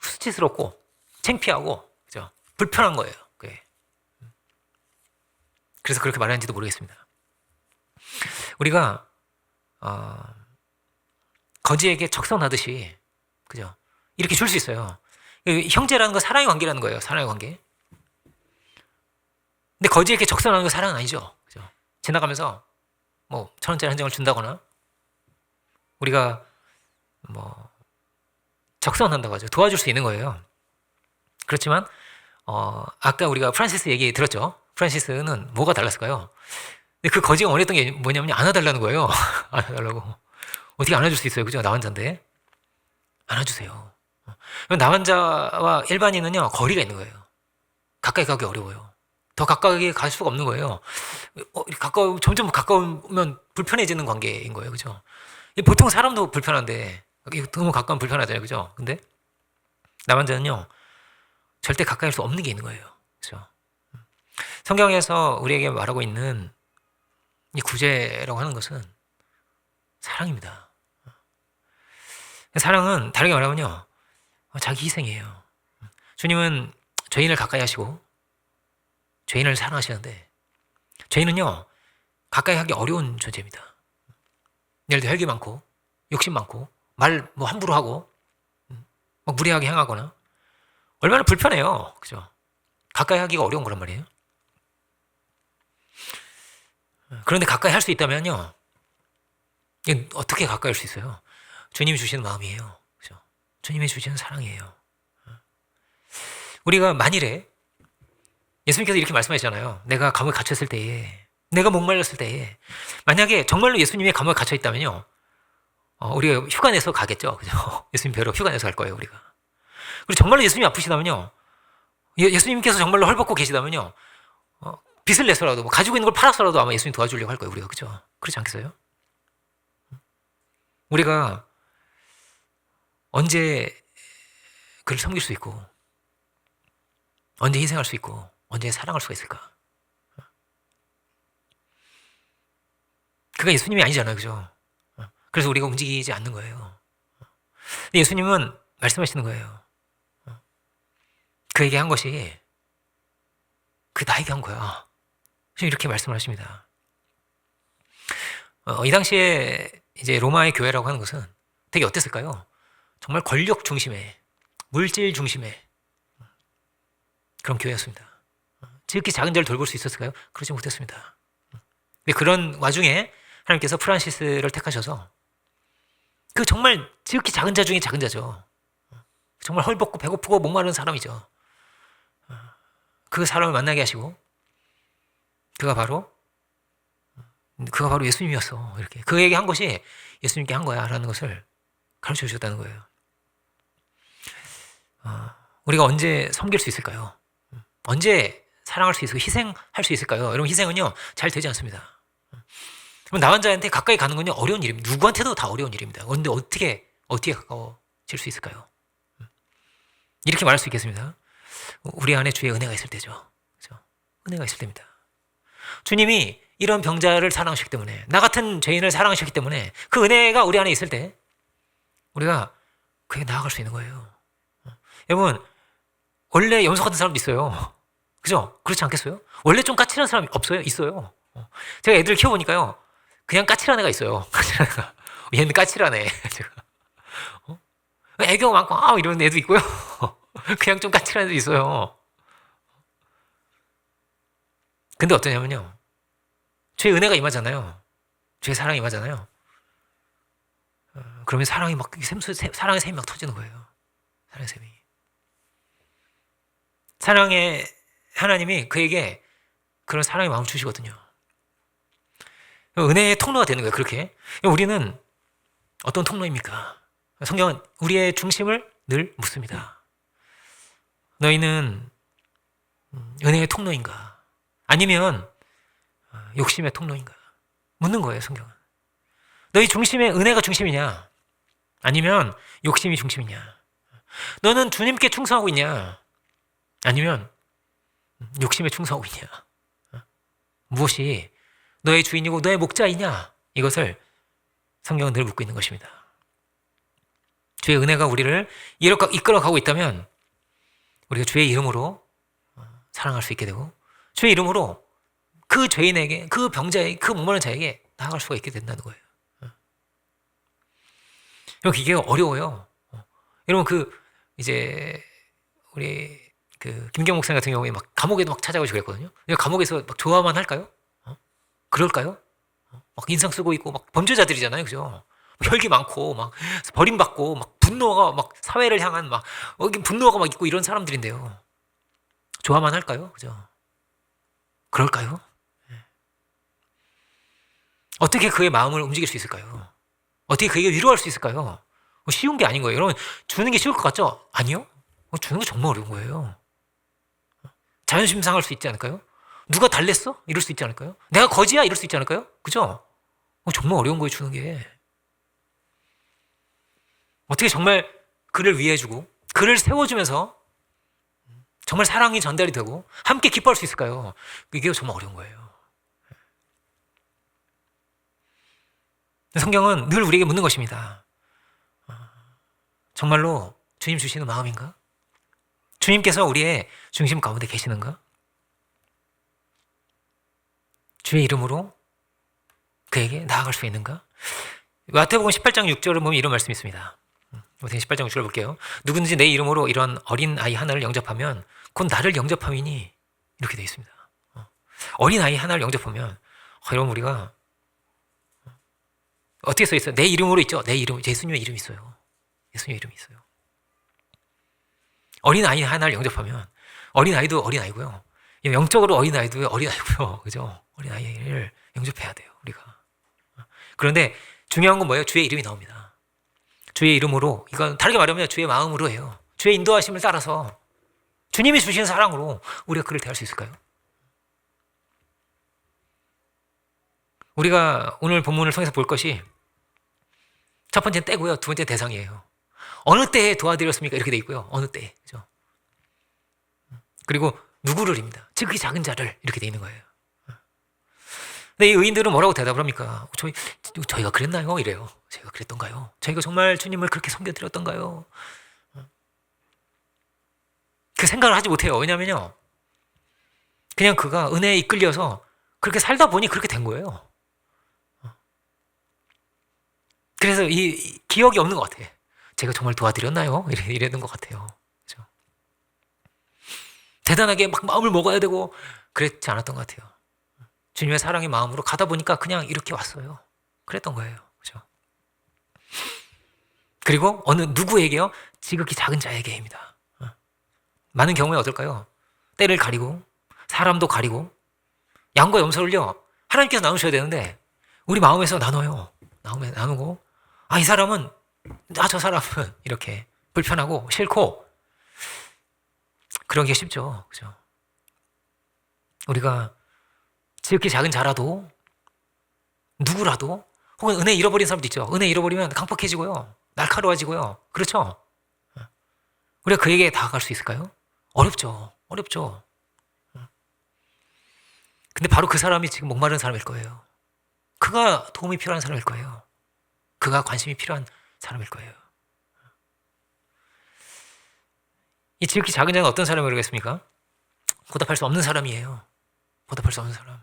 수치스럽고 창피하고, 그죠? 불편한 거예요. 그게. 그래서 그렇게 말하는지도 모르겠습니다. 우리가 거지에게 적선하듯이, 그죠? 이렇게 줄 수 있어요. 형제라는 건 사랑의 관계라는 거예요. 사랑의 관계. 근데 거지에게 적선하는 건 사랑은 아니죠. 그죠? 지나가면서 뭐 1,000원짜리 한 장을 준다거나 우리가 뭐 적선한다고 하죠. 도와줄 수 있는 거예요. 그렇지만 아까 우리가 프란시스 얘기 들었죠. 프란시스는 뭐가 달랐을까요? 근데 그 거지가 원했던 게 뭐냐면 안아달라는 거예요. 안아달라고. 어떻게 안아줄 수 있어요? 그죠? 나 환자인데. 안아주세요. 나 환자와 일반인은요, 거리가 있는 거예요. 가까이 가기 어려워요. 더 가까이 갈 수가 없는 거예요. 점점 가까우면 불편해지는 관계인 거예요. 그죠? 보통 사람도 불편한데, 너무 가까우면 불편하잖아요. 그죠? 근데 나 환자는요, 절대 가까이 할 수 없는 게 있는 거예요. 그죠? 성경에서 우리에게 말하고 있는 이 구제라고 하는 것은 사랑입니다. 사랑은 다르게 말하면요, 자기 희생이에요. 주님은 죄인을 가까이 하시고 죄인을 사랑하시는데, 죄인은요, 가까이 하기 어려운 존재입니다. 예를 들어 혈기 많고 욕심 많고 말 뭐 함부로 하고 막 무리하게 향하거나 얼마나 불편해요. 그죠? 가까이 하기가 어려운 거란 말이에요. 그런데 가까이 할 수 있다면요. 이게 어떻게 가까이 할 수 있어요? 주님이 주시는 마음이에요. 그죠? 주님이 주시는 사랑이에요. 우리가 만일에 예수님께서 이렇게 말씀하시잖아요. 내가 감옥에 갇혔을 때에, 내가 목말랐을 때에, 만약에 정말로 예수님이 감옥에 갇혀 있다면요. 우리가 휴가 내서 가겠죠. 그죠? 예수님 뵈러 휴가 내서 갈 거예요, 우리가. 그리고 정말로 예수님이 아프시다면요. 예수님께서 정말로 헐벗고 계시다면요. 빚을 내서라도, 뭐 가지고 있는 걸 팔아서라도 아마 예수님 도와주려고 할 거예요, 우리가. 그죠? 그렇지 않겠어요? 우리가 언제 그를 섬길 수 있고, 언제 희생할 수 있고, 언제 사랑할 수가 있을까? 그가 예수님이 아니잖아요, 그죠? 그래서 우리가 움직이지 않는 거예요. 예수님은 말씀하시는 거예요. 그에게 한 것이 그 나에게 한 거야. 이렇게 말씀을 하십니다. 이 당시에 이제 로마의 교회라고 하는 것은 되게 어땠을까요? 정말 권력 중심의, 물질 중심의 그런 교회였습니다. 지극히 작은 자를 돌볼 수 있었을까요? 그러지 못했습니다. 근데 그런 와중에 하나님께서 프란시스를 택하셔서 그 정말 지극히 작은 자 중에 작은 자죠. 정말 헐벗고 배고프고 목마른 사람이죠. 그 사람을 만나게 하시고 그가 바로 예수님이었어. 이렇게 그에게 한 것이 예수님께 한 거야라는 것을 가르쳐 주셨다는 거예요. 우리가 언제 섬길 수 있을까요? 언제 사랑할 수 있을까요? 희생할 수 있을까요? 여러분, 희생은요 잘 되지 않습니다. 나 환자한테 가까이 가는 건요 어려운 일입니다. 누구한테도 다 어려운 일입니다. 그런데 어떻게 가까워질 수 있을까요? 이렇게 말할 수 있겠습니다. 우리 안에 주의 은혜가 있을 때죠. 그렇죠? 은혜가 있을 때입니다. 주님이 이런 병자를 사랑하셨기 때문에, 나 같은 죄인을 사랑하셨기 때문에 그 은혜가 우리 안에 있을 때 우리가 그에 나아갈 수 있는 거예요. 여러분, 원래 염소 같은 사람도 있어요. 그죠? 그렇지 않겠어요? 원래 좀 까칠한 사람이 없어요? 있어요. 제가 애들 키워보니까요, 그냥 까칠한 애가 있어요. 까칠한 애가. 얘는 까칠하네. 제가. 애교가 많고, 이런 애도 있고요. 그냥 좀 까칠한 애도 있어요. 근데 어떠냐면요. 주의 은혜가 임하잖아요. 주의 사랑이 임하잖아요. 그러면 사랑이 막, 사랑의 샘이 막 터지는 거예요. 사랑의 샘이. 사랑의 하나님이 그에게 그런 사랑의 마음을 주시거든요. 은혜의 통로가 되는 거예요, 그렇게. 우리는 어떤 통로입니까? 성경은 우리의 중심을 늘 묻습니다. 너희는 은혜의 통로인가? 아니면 욕심의 통로인가? 묻는 거예요, 성경은. 너희 중심에 은혜가 중심이냐? 아니면 욕심이 중심이냐? 너는 주님께 충성하고 있냐? 아니면 욕심에 충성하고 있냐? 무엇이 너의 주인이고 너의 목자이냐? 이것을 성경은 늘 묻고 있는 것입니다. 주의 은혜가 우리를 이끌어가고 있다면 우리가 주의 이름으로 사랑할 수 있게 되고, 주의 이름으로 그 죄인에게, 그 병자에게, 그 목마른 자에게 나아갈 수가 있게 된다는 거예요. 여러분, 이게 어려워요. 여러분, 우리 김경 목사님 같은 경우에 막 감옥에도 막 찾아가시고 그랬거든요. 감옥에서 막 좋아만 할까요? 그럴까요? 막 인상 쓰고 있고 막 범죄자들이잖아요, 그죠? 혈기 많고 막 버림받고 막 분노가 막 사회를 향한 막 분노가 막 있고 이런 사람들인데요. 좋아만 할까요, 그죠? 그럴까요? 어떻게 그의 마음을 움직일 수 있을까요? 어떻게 그에게 위로할 수 있을까요? 쉬운 게 아닌 거예요. 여러분, 주는 게 쉬울 것 같죠? 아니요. 주는 거 정말 어려운 거예요. 자존심 상할 수 있지 않을까요? 누가 달랬어? 이럴 수 있지 않을까요? 내가 거지야? 이럴 수 있지 않을까요? 그죠? 정말 어려운 거예요, 주는 게. 어떻게 정말 그를 위해주고 그를 세워주면서 정말 사랑이 전달이 되고 함께 기뻐할 수 있을까요? 이게 정말 어려운 거예요. 성경은 늘 우리에게 묻는 것입니다. 정말로 주님 주시는 마음인가? 주님께서 우리의 중심 가운데 계시는가? 주의 이름으로 그에게 나아갈 수 있는가? 마태복음 18장 6절을 보면 이런 말씀이 있습니다. 마태복음 18장 6절 볼게요. 누구든지 내 이름으로 이런 어린 아이 하나를 영접하면 곧 나를 영접함이니 이렇게 되어 있습니다. 어린 아이 하나를 영접하면 여러분 우리가 어떻게 써 있어요? 내 이름으로 있죠. 내 이름, 예수님의 이름이 있어요. 예수님의 이름이 있어요. 어린 아이 하나를 영접하면 어린 아이도 어린 아이고요. 영적으로 어린 아이도 어린 아이고요. 그죠? 어린 아이를 영접해야 돼요. 우리가. 그런데 중요한 건 뭐예요? 주의 이름이 나옵니다. 주의 이름으로, 이건 다르게 말하면 주의 마음으로 해요. 주의 인도하심을 따라서 주님이 주시는 사랑으로 우리가 그를 대할 수 있을까요? 우리가 오늘 본문을 통해서 볼 것이 첫 번째는 때고요. 두 번째는 대상이에요. 어느 때에 도와드렸습니까? 이렇게 돼 있고요. 어느 때에. 그죠? 그리고 누구를입니다. 지극히 작은 자를 이렇게 돼 있는 거예요. 근데 이 의인들은 뭐라고 대답을 합니까? 저희가 그랬나요? 이래요. 저희가 그랬던가요? 저희가 정말 주님을 그렇게 섬겨드렸던가요? 그 생각을 하지 못해요. 왜냐면요. 그냥 그가 은혜에 이끌려서 그렇게 살다 보니 그렇게 된 거예요. 그래서 이 기억이 없는 것 같아. 제가 정말 도와드렸나요? 이랬는 것 같아요. 그렇죠? 대단하게 막 마음을 먹어야 되고 그랬지 않았던 것 같아요. 주님의 사랑의 마음으로 가다 보니까 그냥 이렇게 왔어요. 그랬던 거예요. 그렇죠? 그리고 어느 누구에게요? 지극히 작은 자에게입니다. 많은 경우에 어떨까요? 때를 가리고 사람도 가리고 양과 염소를요 하나님께서 나누셔야 되는데 우리 마음에서 나눠요. 나누고 이 사람은 저 사람은 이렇게 불편하고 싫고 그런 게 쉽죠. 그죠? 우리가 지극히 작은 자라도 누구라도 혹은 은혜 잃어버린 사람도 있죠. 은혜 잃어버리면 강팍해지고요. 날카로워지고요. 그렇죠? 우리가 그에게 다가갈 수 있을까요? 어렵죠. 근데 바로 그 사람이 지금 목마른 사람일 거예요. 그가 도움이 필요한 사람일 거예요. 그가 관심이 필요한 사람일 거예요. 이 지극히 작은 자는 어떤 사람이 그러겠습니까? 보답할 수 없는 사람이에요. 보답할 수 없는 사람.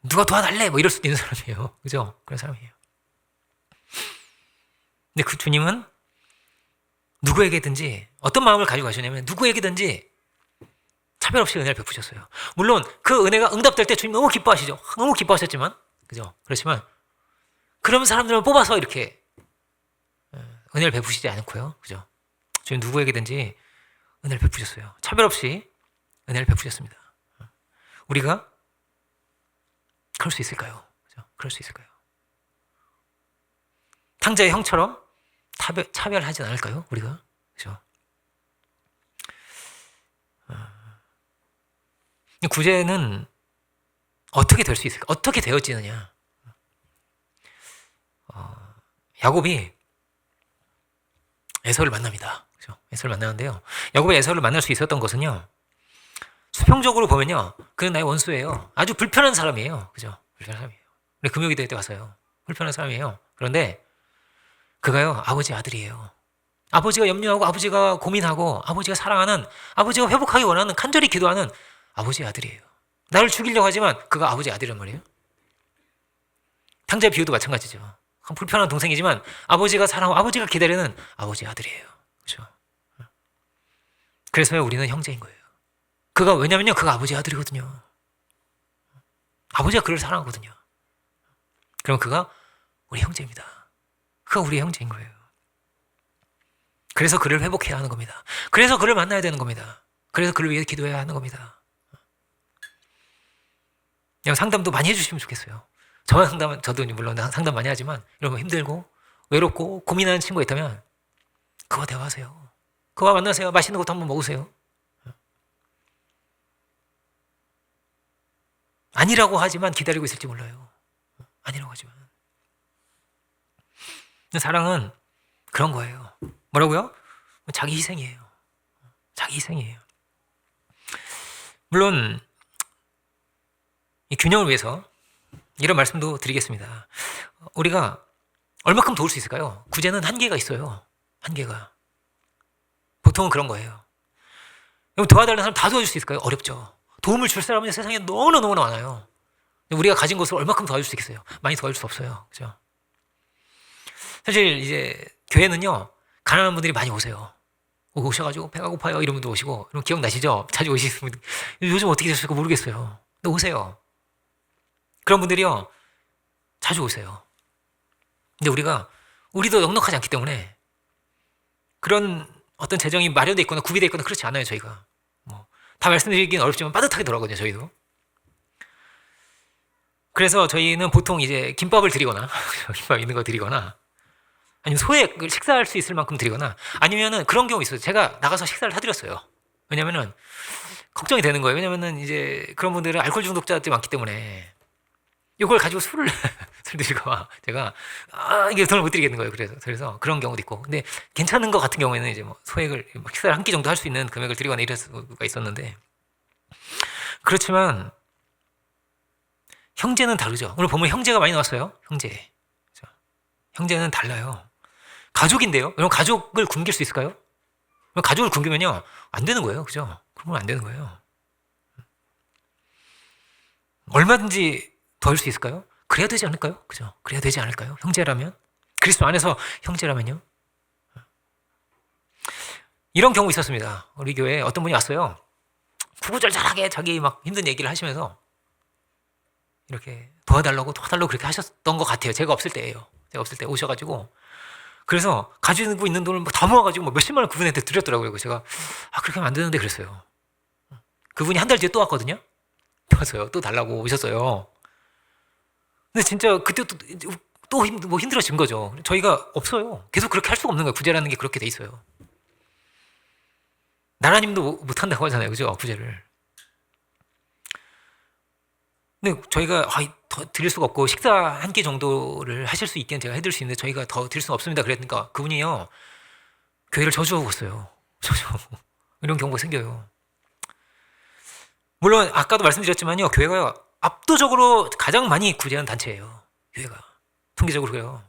누가 도와달래? 뭐 이럴 수도 있는 사람이에요. 그죠? 그런 사람이에요. 근데 그 주님은 누구에게든지 어떤 마음을 가지고 가시냐면 누구에게든지 차별 없이 은혜를 베푸셨어요. 물론 그 은혜가 응답될 때 주님 너무 기뻐하시죠. 너무 기뻐하셨지만, 그죠? 그렇지만 그런 사람들을 뽑아서 이렇게 은혜를 베푸시지 않고요. 그죠? 주님 누구에게든지 은혜를 베푸셨어요. 차별 없이 은혜를 베푸셨습니다. 우리가 그럴 수 있을까요? 그죠? 그럴 수 있을까요? 탕자의 형처럼 차별하진 않을까요? 우리가? 그죠? 구제는 어떻게 될 수 있을까? 어떻게 되어지느냐? 야곱이 에서를 만납니다. 그죠? 에서를 만나는데요. 야곱이 에서를 만날 수 있었던 것은요. 수평적으로 보면요. 그는 나의 원수예요. 아주 불편한 사람이에요. 그죠? 불편한 사람이에요. 우리 금요기도회 때 봤어요. 불편한 사람이에요. 그런데 그가요. 아버지 아들이에요. 아버지가 염려하고 아버지가 고민하고 아버지가 사랑하는 아버지가 회복하기 원하는 간절히 기도하는 아버지의 아들이에요. 나를 죽이려고 하지만 그가 아버지의 아들이란 말이에요. 탕자의 비유도 마찬가지죠. 불편한 동생이지만 아버지가 사랑하고 아버지가 기다리는 아버지의 아들이에요. 그렇죠? 그래서 우리는 형제인 거예요. 왜냐면요. 그가 아버지의 아들이거든요. 아버지가 그를 사랑하거든요. 그럼 그가 우리 형제입니다. 그가 우리의 형제인 거예요. 그래서 그를 회복해야 하는 겁니다. 그래서 그를 만나야 되는 겁니다. 그래서 그를 위해 기도해야 하는 겁니다. 상담도 많이 해주시면 좋겠어요. 저도 물론 상담 많이 하지만 여러분 힘들고 외롭고 고민하는 친구가 있다면 그와 대화하세요. 그와 만나세요. 맛있는 것도 한번 먹으세요. 아니라고 하지만 기다리고 있을지 몰라요. 아니라고 하지만. 사랑은 그런 거예요. 뭐라고요? 자기 희생이에요. 자기 희생이에요. 물론 이 균형을 위해서 이런 말씀도 드리겠습니다. 우리가 얼마큼 도울 수 있을까요? 구제는 한계가 있어요. 한계가. 보통은 그런 거예요. 도와달라는 사람 다 도와줄 수 있을까요? 어렵죠. 도움을 줄 사람은 세상에 너무나 많아요. 우리가 가진 것을 얼마큼 도와줄 수 있겠어요? 많이 도와줄 수 없어요. 그죠? 사실 이제 교회는요, 가난한 분들이 많이 오세요. 오셔가지고 배가 고파요 이런 분도 오시고, 그럼 기억나시죠? 자주 오시는 분들. 요즘 어떻게 되실까 모르겠어요. 근데 오세요. 그런 분들이요, 자주 오세요. 근데 우리도 넉넉하지 않기 때문에 그런 어떤 재정이 마련되어 있거나 구비되어 있거나 그렇지 않아요, 저희가. 다 말씀드리긴 어렵지만 빠듯하게 돌아가거든요, 저희도. 그래서 저희는 보통 이제 김밥을 드리거나, 김밥 있는 거 드리거나, 아니면 소액을 식사할 수 있을 만큼 드리거나, 아니면은 그런 경우 있어요. 제가 나가서 식사를 사드렸어요. 왜냐면은 걱정이 되는 거예요. 왜냐면은 이제 그런 분들은 알코올 중독자들이 많기 때문에 이걸 가지고 술 드실까봐 제가 이게 돈을 못 드리겠는 거예요. 그래서 그런 경우도 있고. 근데 괜찮은 것 같은 경우에는 이제 뭐 소액을 식사를 한 끼 정도 할 수 있는 금액을 드리거나 이럴 수가 있었는데, 그렇지만 형제는 다르죠. 오늘 보면 형제가 많이 나왔어요. 형제는 달라요. 가족인데요. 여러분 가족을 굶길 수 있을까요? 가족을 굶기면요 안 되는 거예요. 그죠? 그러면 안 되는 거예요. 얼마든지 더 할 수 있을까요? 그래야 되지 않을까요? 그죠? 그래야 되지 않을까요? 형제라면? 그리스도 안에서 형제라면요? 이런 경우 있었습니다. 우리 교회에 어떤 분이 왔어요. 구구절절하게 자기 막 힘든 얘기를 하시면서 이렇게 도와달라고 그렇게 하셨던 것 같아요. 제가 없을 때예요. 제가 없을 때 오셔가지고, 그래서 가지고 있는 돈을 다 모아가지고 몇십만 원 그분한테 드렸더라고요. 제가 그렇게 하면 안 되는데 그랬어요. 그분이 한 달 뒤에 또 왔거든요. 또 달라고 오셨어요. 근데 진짜 그때 또 힘들어진 거죠. 저희가 없어요. 계속 그렇게 할 수가 없는 거예요. 구제라는 게 그렇게 돼 있어요. 나라님도 못한다고 하잖아요. 그죠? 구제를. 근데 저희가 더 드릴 수가 없고, 식사 한 끼 정도를 하실 수 있게 제가 해드릴 수 있는데 저희가 더 드릴 수는 없습니다. 그랬으니까 그분이요, 교회를 저주하고 있어요. 저주하고. 이런 경우가 생겨요. 물론 아까도 말씀드렸지만요, 교회가 압도적으로 가장 많이 구제하는 단체예요. 교회가 통계적으로 그래요.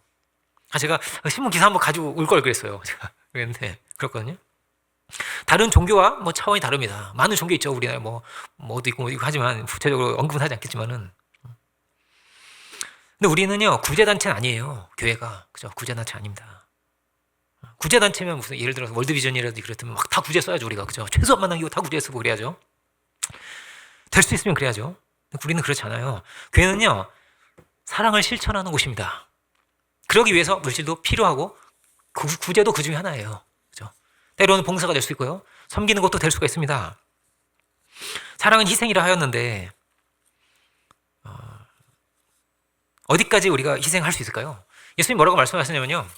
제가 신문 기사 한번 가지고 올 걸 그랬어요. 제가 그랬는데 그렇거든요. 다른 종교와 차원이 다릅니다. 많은 종교 있죠. 우리나라 뭐도 있고 하지만 구체적으로 언급은 하지 않겠지만은. 근데 우리는요 구제단체는 아니에요. 교회가. 그죠? 구제단체 아닙니다. 구제단체면 무슨 예를 들어서 월드비전이라든지 그랬으면 막 다 구제 써야죠. 우리가. 그죠? 최소한만 남기고 다 구제 쓰고 그래야죠. 될 수 있으면 그래야죠. 근데 우리는 그렇지 않아요. 교회는요 사랑을 실천하는 곳입니다. 그러기 위해서 물질도 필요하고 구제도 그 중에 하나예요. 그죠? 때로는 봉사가 될 수 있고요. 섬기는 것도 될 수가 있습니다. 사랑은 희생이라 하였는데 어디까지 우리가 희생할 수 있을까요? 예수님 뭐라고 말씀하시냐면요,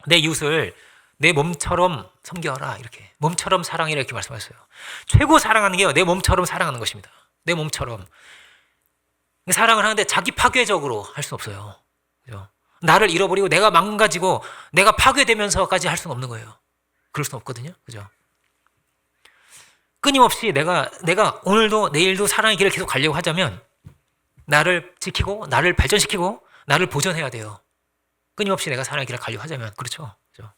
내 이웃을 내 몸처럼 섬겨라, 이렇게. 몸처럼 사랑해라, 이렇게 말씀하셨어요. 최고 사랑하는 게요, 내 몸처럼 사랑하는 것입니다. 내 몸처럼. 사랑을 하는데 자기 파괴적으로 할 수는 없어요. 그죠? 나를 잃어버리고 내가 망가지고 내가 파괴되면서까지 할 수는 없는 거예요. 그럴 수는 없거든요. 그죠? 끊임없이 내가 오늘도 내일도 사랑의 길을 계속 가려고 하자면 나를 지키고 나를 발전시키고 나를 보존해야 돼요. 끊임없이 내가 사랑의 길을 가려고 하자면. 그렇죠? 그죠?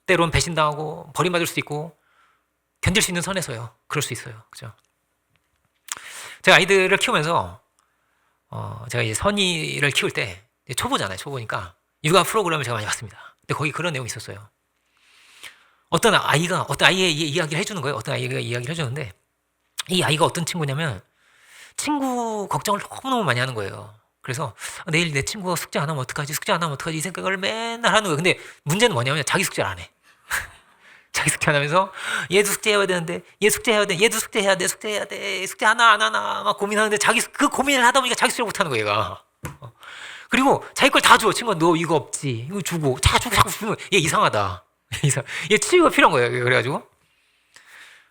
때론 배신당하고 버림받을 수도 있고 견딜 수 있는 선에서요. 그럴 수 있어요. 그죠? 제가 아이들을 키우면서 제가 이제 선이를 키울 때 초보잖아요. 초보니까 육아 프로그램을 제가 많이 봤습니다. 근데 거기 그런 내용이 있었어요. 어떤 아이의 이야기를 해주는 거예요. 어떤 아이가 이야기를 해주는데, 이 아이가 어떤 친구냐면 친구 걱정을 너무너무 많이 하는 거예요. 그래서 내일 내 친구가 숙제 안 하면 어떡하지? 이 생각을 맨날 하는 거예요. 근데 문제는 뭐냐면 자기 숙제를 안 해. 자기 숙제 안 하면서 얘도 숙제해야 되는데 얘 숙제해야 돼, 얘도 숙제해야 돼, 숙제 하나 안 하나 막 고민하는데 그 고민을 하다 보니까 자기 숙제를 못 하는 거예요, 얘가. 그리고 자기 걸 다 줘. 친구가 너 이거 없지, 이거 주고 자꾸 주면 얘 이상하다. 얘 치유가 필요한 거예요.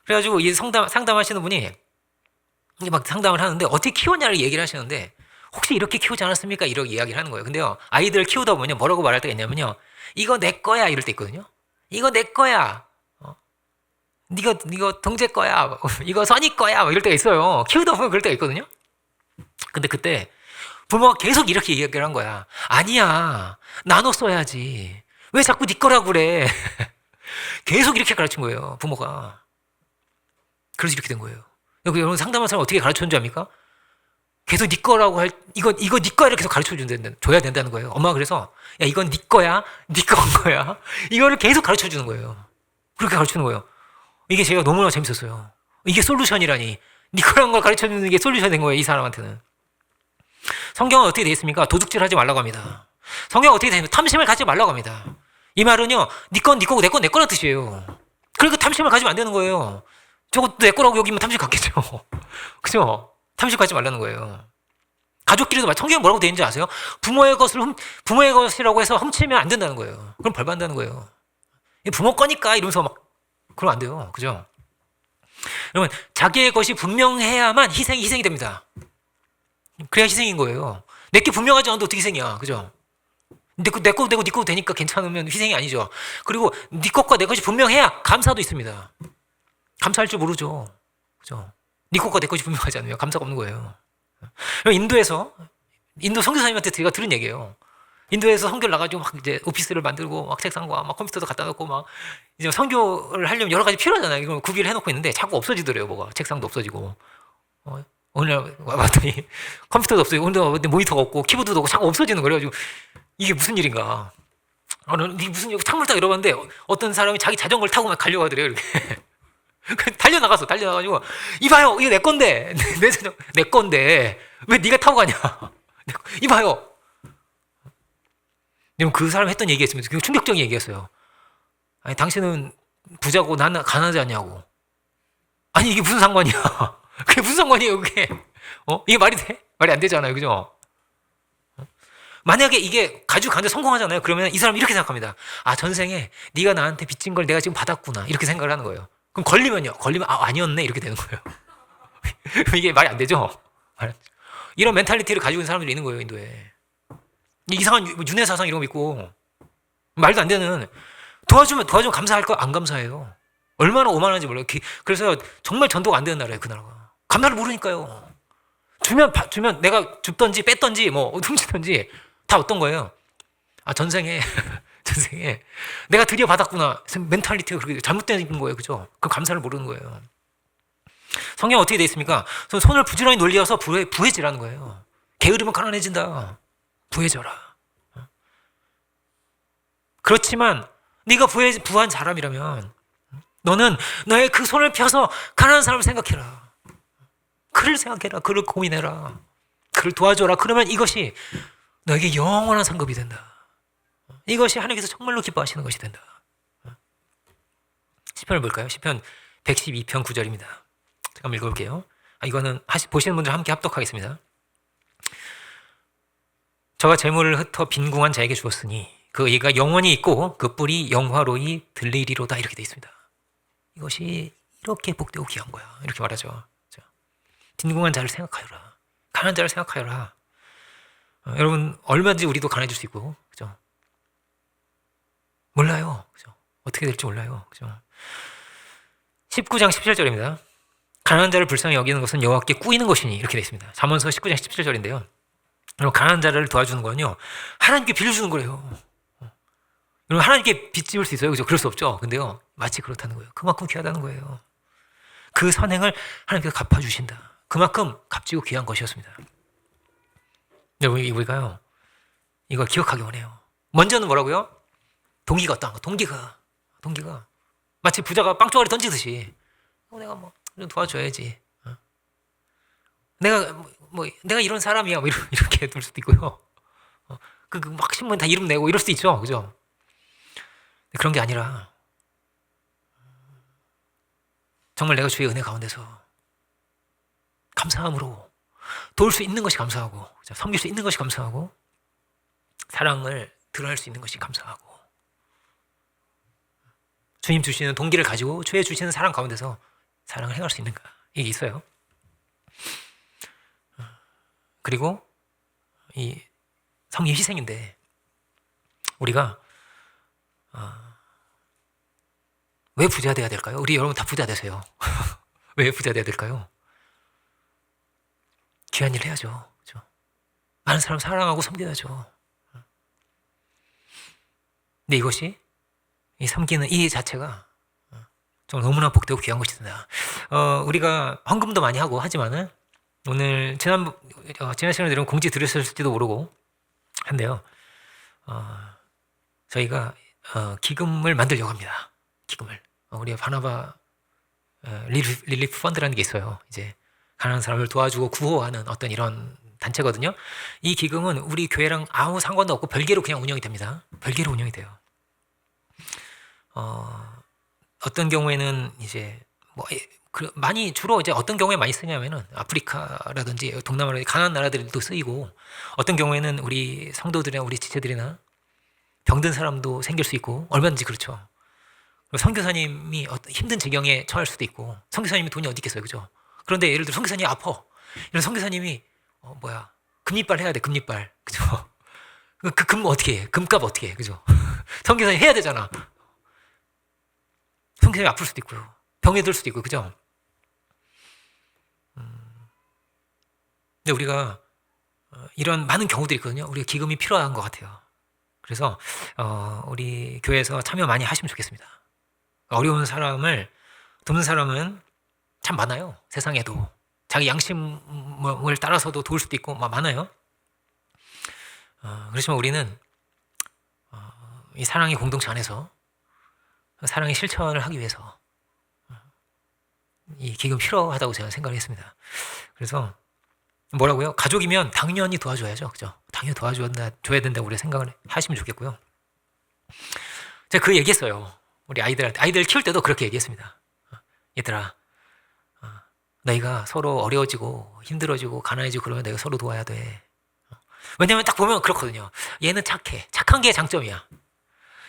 그래가지고 이 상담하시는 분이 이게 막 상담을 하는데 어떻게 키웠냐를 얘기를 하시는데, 혹시 이렇게 키우지 않았습니까? 이렇게 이야기를 하는 거예요. 근데요, 아이들 키우다 보면요, 뭐라고 말할 때가 있냐면요, 이거 내 거야, 이럴 때 있거든요. 이거 내 거야. 이거 동재 거야. 이거 선이 거야. 이럴 때가 있어요. 키우다 보면 그럴 때가 있거든요. 근데 그때 부모가 계속 이렇게 이야기를 한 거야. 아니야, 나눠 써야지. 왜 자꾸 네 거라고 그래? 계속 이렇게 가르친 거예요, 부모가. 그래서 이렇게 된 거예요. 여러분 상담한 사람 어떻게 가르쳤는지 압니까? 계속 네 거라고 이거 네 거야를 계속 가르쳐 줘야 된다는 거예요. 엄마가 그래서 야 이건 네 거야, 네 거야. 이거를 계속 가르쳐 주는 거예요. 그렇게 가르치는 거예요. 이게 제가 너무나 재밌었어요. 이게 솔루션이라니. 네 거란 걸 가르쳐 주는 게 솔루션 된 거예요. 이 사람한테는. 성경은 어떻게 되어 있습니까? 도둑질 하지 말라고 합니다. 성경은 어떻게 되어 있습니까? 탐심을 가지지 말라고 합니다. 이 말은요, 네 건 네 거고 내 건 내 거라는 뜻이에요. 그러니까 탐심을 가지면 안 되는 거예요. 저것도 내 거라고 여기면 탐심 갖겠죠. 그죠? 탐심 갖지 말라는 거예요. 가족끼리도 성경에 뭐라고 되어 있는지 아세요? 부모의 것이라고 해서 훔치면 안 된다는 거예요. 그럼 벌 받는다는 거예요. 부모 거니까 이러면서 막 그러면 안 돼요. 그죠? 여러분, 자기의 것이 분명해야만 희생이 됩니다. 그래야 희생인 거예요. 내게 분명하지 않아도 어떻게 희생이야. 그죠? 내 거 되고 네 거 되니까 괜찮으면 희생이 아니죠. 그리고 네 것과 내 것이 분명해야 감사도 있습니다. 감사할 줄 모르죠. 그죠? 네 것과 내 것이 분명하지 않으면 감사가 없는 거예요. 인도 선교사님한테 제가 들은 얘기예요. 인도에서 선교를 나가지고 막 이제 오피스를 만들고 막 책상과 막 컴퓨터도 갖다 놓고 막 이제 선교를 하려면 여러 가지 필요하잖아요. 이걸 구비를 해놓고 있는데 자꾸 없어지더래요. 뭐가 책상도 없어지고 어느 날 왔더니 컴퓨터도 없어지고 오늘 모니터가 없고 키보드도 없고 자꾸 없어지는 거예요. 그래가지고 이게 무슨 일인가? 이게 무슨 일? 창문을 딱 열어봤는데 어떤 사람이 자기 자전거를 타고 막 가려가더래요. 이렇게 달려나가가지고 이봐요, 이거 내 건데 내 자전거 내 건데 왜 네가 타고 가냐? 이봐요. 그 사람이 했던 얘기였습니다. 굉장히 충격적인 얘기였어요. 아니, 당신은 부자고 나는 가난하지 않냐고. 아니, 이게 무슨 상관이야? 그게 무슨 상관이에요, 그게? 이게 말이 돼? 말이 안 되잖아요, 그죠? 만약에 이게 가지고 가는데 성공하잖아요. 그러면 이 사람이 이렇게 생각합니다. 아, 전생에 네가 나한테 빚진 걸 내가 지금 받았구나. 이렇게 생각을 하는 거예요. 그럼 걸리면 아니었네. 이렇게 되는 거예요. 이게 말이 안 되죠? 이런 멘탈리티를 가지고 있는 사람들이 있는 거예요, 인도에. 이상한 윤회사상 이런 거 믿고 말도 안 되는 도와주면 감사할 거 안 감사해요. 얼마나 오만한지 몰라요. 그래서 정말 전도가 안 되는 나라예요, 그 나라가. 감사를 모르니까요. 주면 내가 줍던지 뺐던지 뭐 훔치던지 다 어떤 거예요. 아, 전생에 내가 드디어 받았구나. 멘탈리티가 그렇게 잘못된 거예요, 그죠? 그 감사를 모르는 거예요. 성경 어떻게 돼 있습니까? 손을 부지런히 놀리어서 부해지라는 거예요. 게으르면 가난해진다. 부해져라. 그렇지만 네가 부한 사람이라면 너는 너의 그 손을 펴서 가난한 사람을 생각해라. 그를 생각해라. 그를 고민해라. 그를 도와줘라. 그러면 이것이 너에게 영원한 상급이 된다. 이것이 하나님께서 정말로 기뻐하시는 것이 된다. 시편을 볼까요? 시편 112편 9절입니다. 잠깐 읽어볼게요. 이거는 보시는 분들 함께 합독하겠습니다. 저가 재물을 흩어 빈궁한 자에게 주었으니 그 의가 영원히 있고 그 뿔이 영화로이 들리리로다. 이렇게 되어 있습니다. 이것이 이렇게 복되고 귀한 거야. 이렇게 말하죠. 빈궁한 자를 생각하여라. 가난한 자를 생각하여라. 여러분, 얼마든지 우리도 가난해질 수 있고, 그죠? 몰라요. 그죠? 어떻게 될지 몰라요. 그죠? 19장 17절입니다. 가난한 자를 불쌍히 여기는 것은 여호와께 꾸이는 것이니. 이렇게 되어 있습니다. 잠언서 19장 17절인데요. 여러분, 가난한 자를 도와주는 건요, 하나님께 빌려주는 거래요. 여러분, 하나님께 빚 지을 수 있어요? 그죠? 그럴 수 없죠. 근데요, 마치 그렇다는 거예요. 그만큼 귀하다는 거예요. 그 선행을 하나님께서 갚아주신다. 그만큼 값지고 귀한 것이었습니다. 여러분, 우리가요, 이걸 기억하기 원해요. 먼저는 뭐라고요? 동기가 어떠한 거? 동기가. 마치 부자가 빵조각을 던지듯이, 내가 좀 도와줘야지. 내가 이런 사람이야. 이렇게 둘 수도 있고요. 막 신문 다 이름 내고 이럴 수도 있죠. 그죠? 그런 게 아니라, 정말 내가 주의 은혜 가운데서 감사함으로 도울 수 있는 것이 감사하고, 섬길 수 있는 것이 감사하고, 사랑을 드러낼 수 있는 것이 감사하고, 주님 주시는 동기를 가지고 주의 주시는 사랑 가운데서 사랑을 행할 수 있는가, 이게 있어요. 그리고 이 성의 희생인데 우리가 왜 부자 돼야 될까요? 우리 여러분 다 부자 되세요. 왜 부자 돼야 될까요? 귀한 일 해야죠. 그렇죠? 많은 사람 사랑하고 섬겨야죠. 근데 이것이 이 섬기는 이 자체가 정말 너무나 복되고 귀한 것이 된다. 우리가 헌금도 많이 하고 하지만은 오늘 지난 시간에 이런 공지 들으셨을지도 모르고 한데요. 저희가 기금을 만들려고 합니다. 기금을 우리 바나바 릴리프 펀드라는 게 있어요. 이제 가난한 사람을 도와주고 구호하는 어떤 이런 단체거든요. 이 기금은 우리 교회랑 아무 상관도 없고 별개로 그냥 운영이 됩니다. 별개로 운영이 돼요. 어떤 경우에는 이제 많이 주로 이제 어떤 경우에 많이 쓰냐면은 아프리카라든지 동남아라든지 가난한 나라들도 쓰이고, 어떤 경우에는 우리 성도들이나 우리 지체들이나 병든 사람도 생길 수 있고 얼마든지 그렇죠. 선교사님이 어떤 힘든 지경에 처할 수도 있고, 선교사님이 돈이 어디 있겠어요, 그죠? 그런데 예를 들어 선교사님이 아파, 이런 선교사님이 금리빨 해야 돼, 금리빨, 그죠? 그 금 어떻게 해? 금값 어떻게 해, 그죠? 선교사님 해야 되잖아. 선교사님이 아플 수도 있고요, 병에 들 수도 있고, 그죠? 근데 우리가 이런 많은 경우들이 있거든요. 우리가 기금이 필요한 것 같아요. 그래서 우리 교회에서 참여 많이 하시면 좋겠습니다. 어려운 사람을 돕는 사람은 참 많아요. 세상에도 자기 양심을 따라서도 도울 수도 있고 많아요. 그렇지만 우리는 이 사랑의 공동체 안에서 사랑의 실천을 하기 위해서 이 기금 필요하다고 제가 생각을 했습니다. 그래서 뭐라고요? 가족이면 당연히 도와줘야죠, 그죠? 당연히 도와줘야 된다고 우리 생각을 하시면 좋겠고요. 제가 그 얘기했어요. 우리 아이들 키울 때도 그렇게 얘기했습니다. 얘들아, 너희가 서로 어려워지고 힘들어지고 가난해지고 그러면 내가 서로 도와야 돼. 왜냐면 딱 보면 그렇거든요. 얘는 착해. 착한 게 장점이야.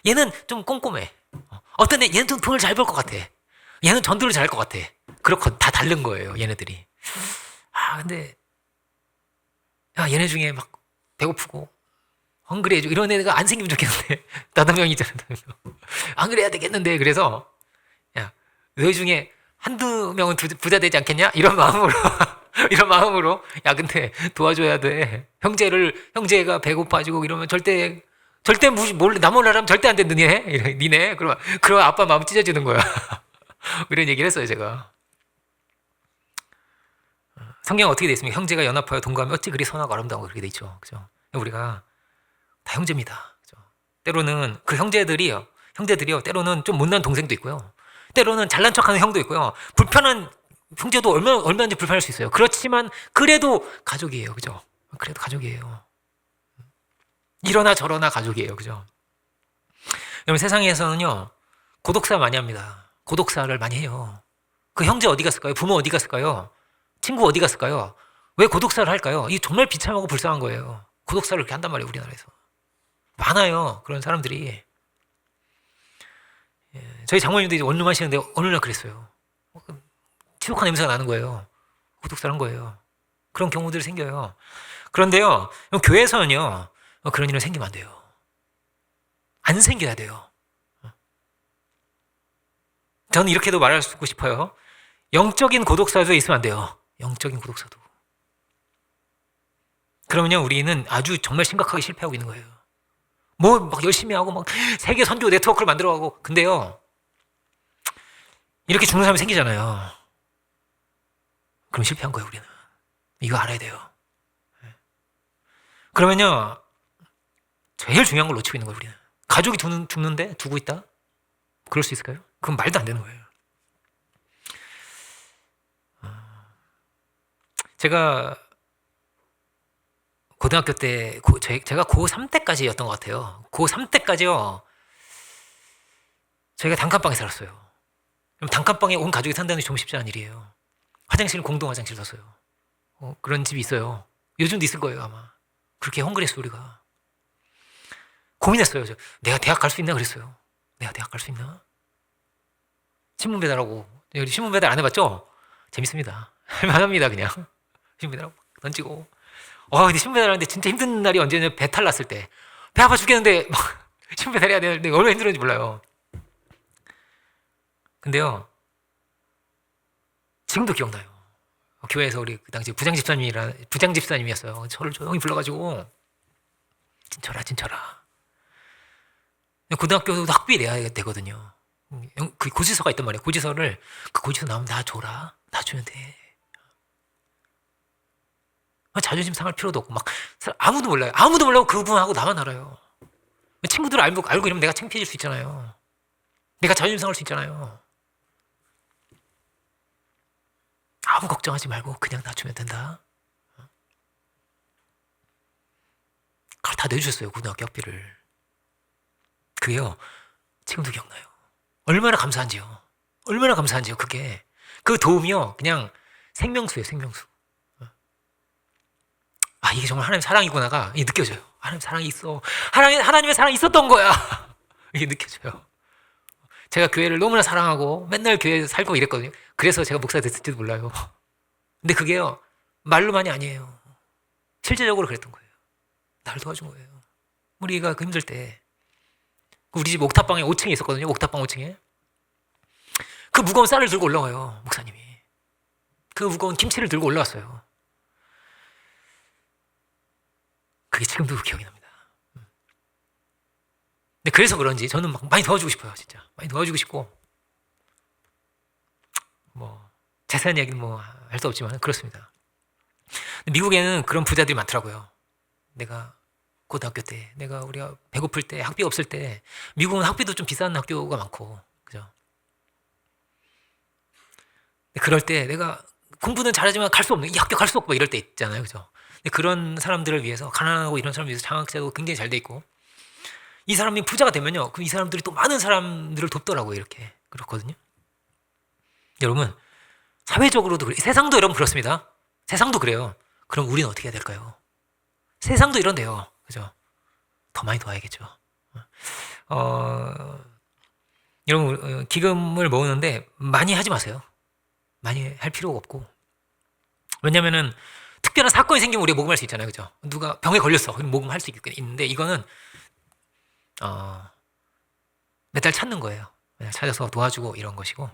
얘는 좀 꼼꼼해. 어떤 애, 얘는 좀 돈을 잘 벌 것 같아. 얘는 전도를 잘할 것 같아. 그렇고 다 다른 거예요, 얘네들이. 근데 얘네 중에 막 배고프고 헝그리해지고 이런 애가 안 생기면 좋겠는데 나도 명이잖아. 안 그래야 되겠는데. 그래서 너희 중에 한두 명은 부자 되지 않겠냐? 이런 마음으로 이런 마음으로 근데 도와줘야 돼. 형제가 배고파지고 이러면 절대 나 몰라라면 절대 안 돼. 니네. 그럼 아빠 마음 찢어지는 거야. 이런 얘기를 했어요, 제가. 성경 어떻게 돼 있습니까? 형제가 연합하여 동거하면 어찌 그리 선하고 아름다운 거 그렇게 돼 있죠, 그죠? 우리가 다 형제입니다, 그죠? 때로는 그 형제들이요 때로는 좀 못난 동생도 있고요, 때로는 잘난 척하는 형도 있고요, 불편한 형제도 얼마든지 불편할 수 있어요. 그렇지만 그래도 가족이에요, 그죠? 그래도 가족이에요. 이러나 저러나 가족이에요, 그죠? 여러분, 세상에서는요 고독사 많이 합니다. 고독사를 많이 해요. 그 형제 어디 갔을까요? 부모 어디 갔을까요? 친구 어디 갔을까요? 왜 고독사를 할까요? 이게 정말 비참하고 불쌍한 거예요. 고독사를 이렇게 한단 말이에요, 우리나라에서. 많아요, 그런 사람들이. 저희 장모님도 이제 원룸하시는데 어느 날 그랬어요. 치욕한 냄새가 나는 거예요. 고독사를 한 거예요. 그런 경우들이 생겨요. 그런데요, 교회에서는요 그런 일은 생기면 안 돼요. 안 생겨야 돼요. 저는 이렇게도 말하고 싶어요. 영적인 고독사도 있으면 안 돼요. 영적인 고독사도. 그러면요 우리는 아주 정말 심각하게 실패하고 있는 거예요. 막 열심히 하고 막 세계 선교 네트워크를 만들어가고, 근데요 이렇게 죽는 사람이 생기잖아요. 그럼 실패한 거예요, 우리는. 이거 알아야 돼요. 그러면요 제일 중요한 걸 놓치고 있는 거예요, 우리는. 가족이 죽는데 두고 있다? 그럴 수 있을까요? 그건 말도 안 되는 거예요. 제가 고등학교 때 제가 고3 때까지였던 것 같아요. 고3 때까지요 저희가 단칸방에 살았어요. 그럼 단칸방에 온 가족이 산다는 게 좀 쉽지 않은 일이에요. 화장실은 공동 화장실 샀어요. 그런 집이 있어요. 요즘도 있을 거예요, 아마. 그렇게 헝그랬어요, 우리가. 고민했어요. 내가 대학 갈 수 있나 그랬어요. 내가 대학 갈 수 있나? 신문 배달하고. 신문 배달 안 해봤죠? 재밌습니다. 할만합니다, 그냥. 신문 배달하고 던지고. 근데 신문 배달하는데 진짜 힘든 날이 언제냐? 배탈 났을 때. 배 아파 죽겠는데 막 신문 배달해야 되는데 얼마나 힘들었는지 몰라요. 근데요 지금도 기억나요. 교회에서 우리 그 당시 부장집사님이었어요. 저를 조용히 불러가지고 진철아. 고등학교도 학비 내야 되거든요. 그 고지서가 있단 말이에요. 그 고지서 나오면 나 줘라. 나 주면 돼. 자존심 상할 필요도 없고 막 아무도 몰라요. 아무도 몰라고 그분하고 나만 알아요. 친구들 알고 이러면 내가 창피해질 수 있잖아요. 내가 자존심 상할 수 있잖아요. 아무 걱정하지 말고 그냥 놔주면 된다. 그걸 다 내주셨어요. 고등학교 학비를. 그게요. 지금도 기억나요. 얼마나 감사한지요. 얼마나 감사한지요. 그게. 그 도움이요. 그냥 생명수예요. 생명수. 아, 이게 정말 하나님의 사랑이구나가 느껴져요. 하나님 사랑이 있어. 하나님의 사랑이 있었던 거야. 이게 느껴져요. 제가 교회를 너무나 사랑하고 맨날 교회에서 살고 이랬거든요. 그래서 제가 목사 됐을지도 몰라요. 근데 그게요. 말로만이 아니에요. 실제적으로 그랬던 거예요. 나를 도와준 거예요. 우리가 그 힘들 때 우리 집 옥탑방에 5층에 있었거든요. 옥탑방 5층에. 그 무거운 쌀을 들고 올라와요. 목사님이. 그 무거운 김치를 들고 올라왔어요. 그게 지금도 기억이 납니다. 근데 그래서 그런지 저는 막 많이 도와주고 싶어요. 진짜. 많이 도와주고 싶고 뭐 자세한 얘기는 뭐 할 수 없지만 그렇습니다. 미국에는 그런 부자들이 많더라고요. 내가 고등학교 때, 우리가 배고플 때, 학비 없을 때, 미국은 학비도 좀 비싼 학교가 많고, 그죠? 그럴 때 내가 공부는 잘하지만 갈 수 없는, 이 학교 갈 수 없고 이럴 때 있잖아요, 그죠? 근데 그런 사람들을 위해서, 가난하고 이런 사람을 위해서 장학제도 굉장히 잘 돼 있고, 이 사람이 부자가 되면요, 그럼 이 사람들이 또 많은 사람들을 돕더라고요, 이렇게. 그렇거든요. 여러분, 사회적으로도 세상도 여러분 그렇습니다. 세상도 그래요. 그럼 우리는 어떻게 해야 될까요? 세상도 이런데요. 그죠? 더 많이 도와야겠죠. 여러분, 기금을 모으는데 많이 하지 마세요. 많이 할 필요가 없고. 왜냐면은 특별한 사건이 생기면 우리가 모금할 수 있잖아요. 그죠? 누가 병에 걸렸어. 그럼 모금할 수 있는데 이거는 몇 달 찾는 거예요. 찾아서 도와주고 이런 것이고.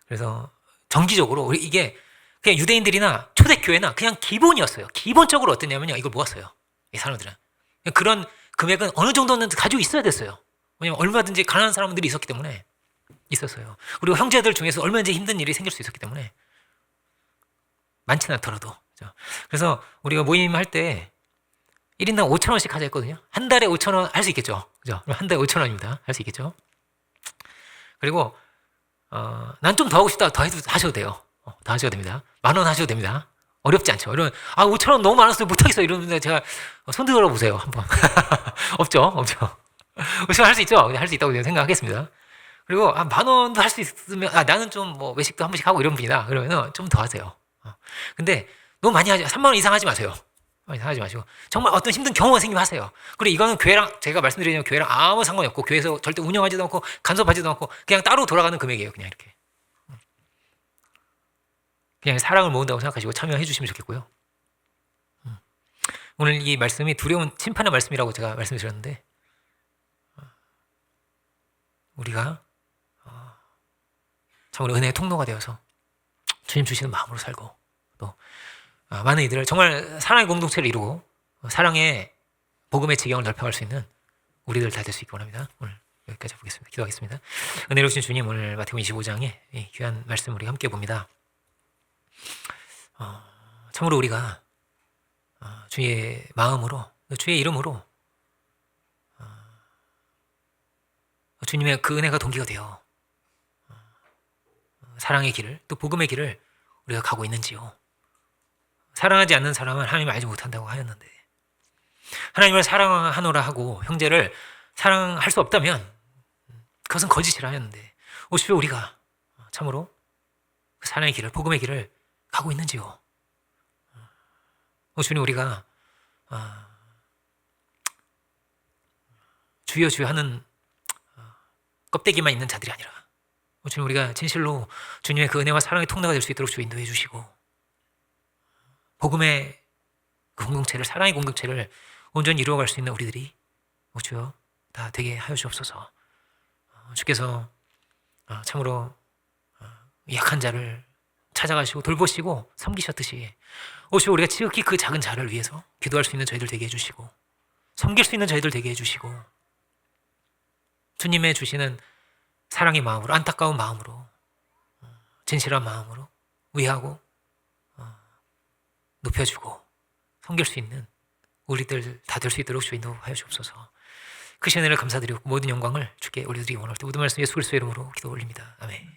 그래서 정기적으로 이게 그냥 유대인들이나 초대교회나 그냥 기본이었어요. 기본적으로 어땠냐면요. 이걸 모았어요. 이 사람들은. 그런 금액은 어느 정도는 가지고 있어야 됐어요. 왜냐면 얼마든지 가난한 사람들이 있었기 때문에 있었어요. 그리고 형제들 중에서 얼마든지 힘든 일이 생길 수 있었기 때문에 많지는 않더라도. 그래서 우리가 모임할 때 1인당 5,000원씩 하자 했거든요. 한 달에 5,000원 할 수 있겠죠. 그죠? 한 달에 5,000원입니다. 할 수 있겠죠. 그리고 난 좀 더 하고 싶다. 더 해도 하셔도 돼요. 더 하셔도 됩니다. 10,000원 하셔도 됩니다. 어렵지 않죠. 이러면 5,000원 너무 많았어요. 못하겠어. 이러는데 제가 손 들어 보세요. 한번. 없죠. 5,000원 할 수 있죠. 할 수 있다고 생각하겠습니다. 그리고 10,000원도 할 수 있으면 나는 좀 뭐 외식도 한 번씩 하고 이런 분이다. 그러면은 좀 더 하세요. 근데 너무 많이 하지 30,000원 이상 하지 마세요. 많이 하지 마시고 정말 어떤 힘든 경우가 생기면 하세요. 그리고 이거는 교회랑 제가 말씀드리는 교회랑 아무 상관이 없고 교회에서 절대 운영하지도 않고 간섭하지도 않고 그냥 따로 돌아가는 금액이에요. 그냥 이렇게. 그냥 사랑을 모은다고 생각하시고 참여해 주시면 좋겠고요. 오늘 이 말씀이 두려운 심판의 말씀이라고 제가 말씀드렸는데 우리가 참으로 은혜의 통로가 되어서 주님 주시는 마음으로 살고 또 많은 이들을 정말 사랑의 공동체를 이루고 사랑의 복음의 지경을 넓혀갈 수 있는 우리들 다 될 수 있기 원합니다. 오늘 여기까지 보겠습니다. 기도하겠습니다. 은혜로우신 주님, 오늘 마태복음 25장에 이 귀한 말씀 우리 함께 봅니다. 참으로 우리가 주의 마음으로 주의 이름으로 주님의 그 은혜가 동기가 되어 사랑의 길을 또 복음의 길을 우리가 가고 있는지요. 사랑하지 않는 사람은 하나님을 알지 못한다고 하였는데 하나님을 사랑하노라 하고 형제를 사랑할 수 없다면 그것은 거짓이라 하였는데 오십시오. 우리가 참으로 그 사랑의 길을 복음의 길을 가고 있는지요. 주님 우리가 주여 주여 하는 껍데기만 있는 자들이 아니라 주님 우리가 진실로 주님의 그 은혜와 사랑의 통로가 될 수 있도록 주 인도해 주시고 복음의 그 공동체를 사랑의 공동체를 온전히 이루어갈 수 있는 우리들이 주여 다 되게 하여 주옵소서. 주께서 참으로 약한 자를 찾아가시고 돌보시고 섬기셨듯이 주여 우리가 지극히 그 작은 자를 위해서 기도할 수 있는 저희들 되게 해주시고 섬길 수 있는 저희들 되게 해주시고 주님의 주시는 사랑의 마음으로 안타까운 마음으로 진실한 마음으로 위하고 높여주고 섬길 수 있는 우리들 다 될 수 있도록 주 인도하여 주옵소서. 크신 은혜를 감사드리고 모든 영광을 주께 올려드리기 원할 때 모든 말씀 예수 그리스도의 이름으로 기도 올립니다. 아멘.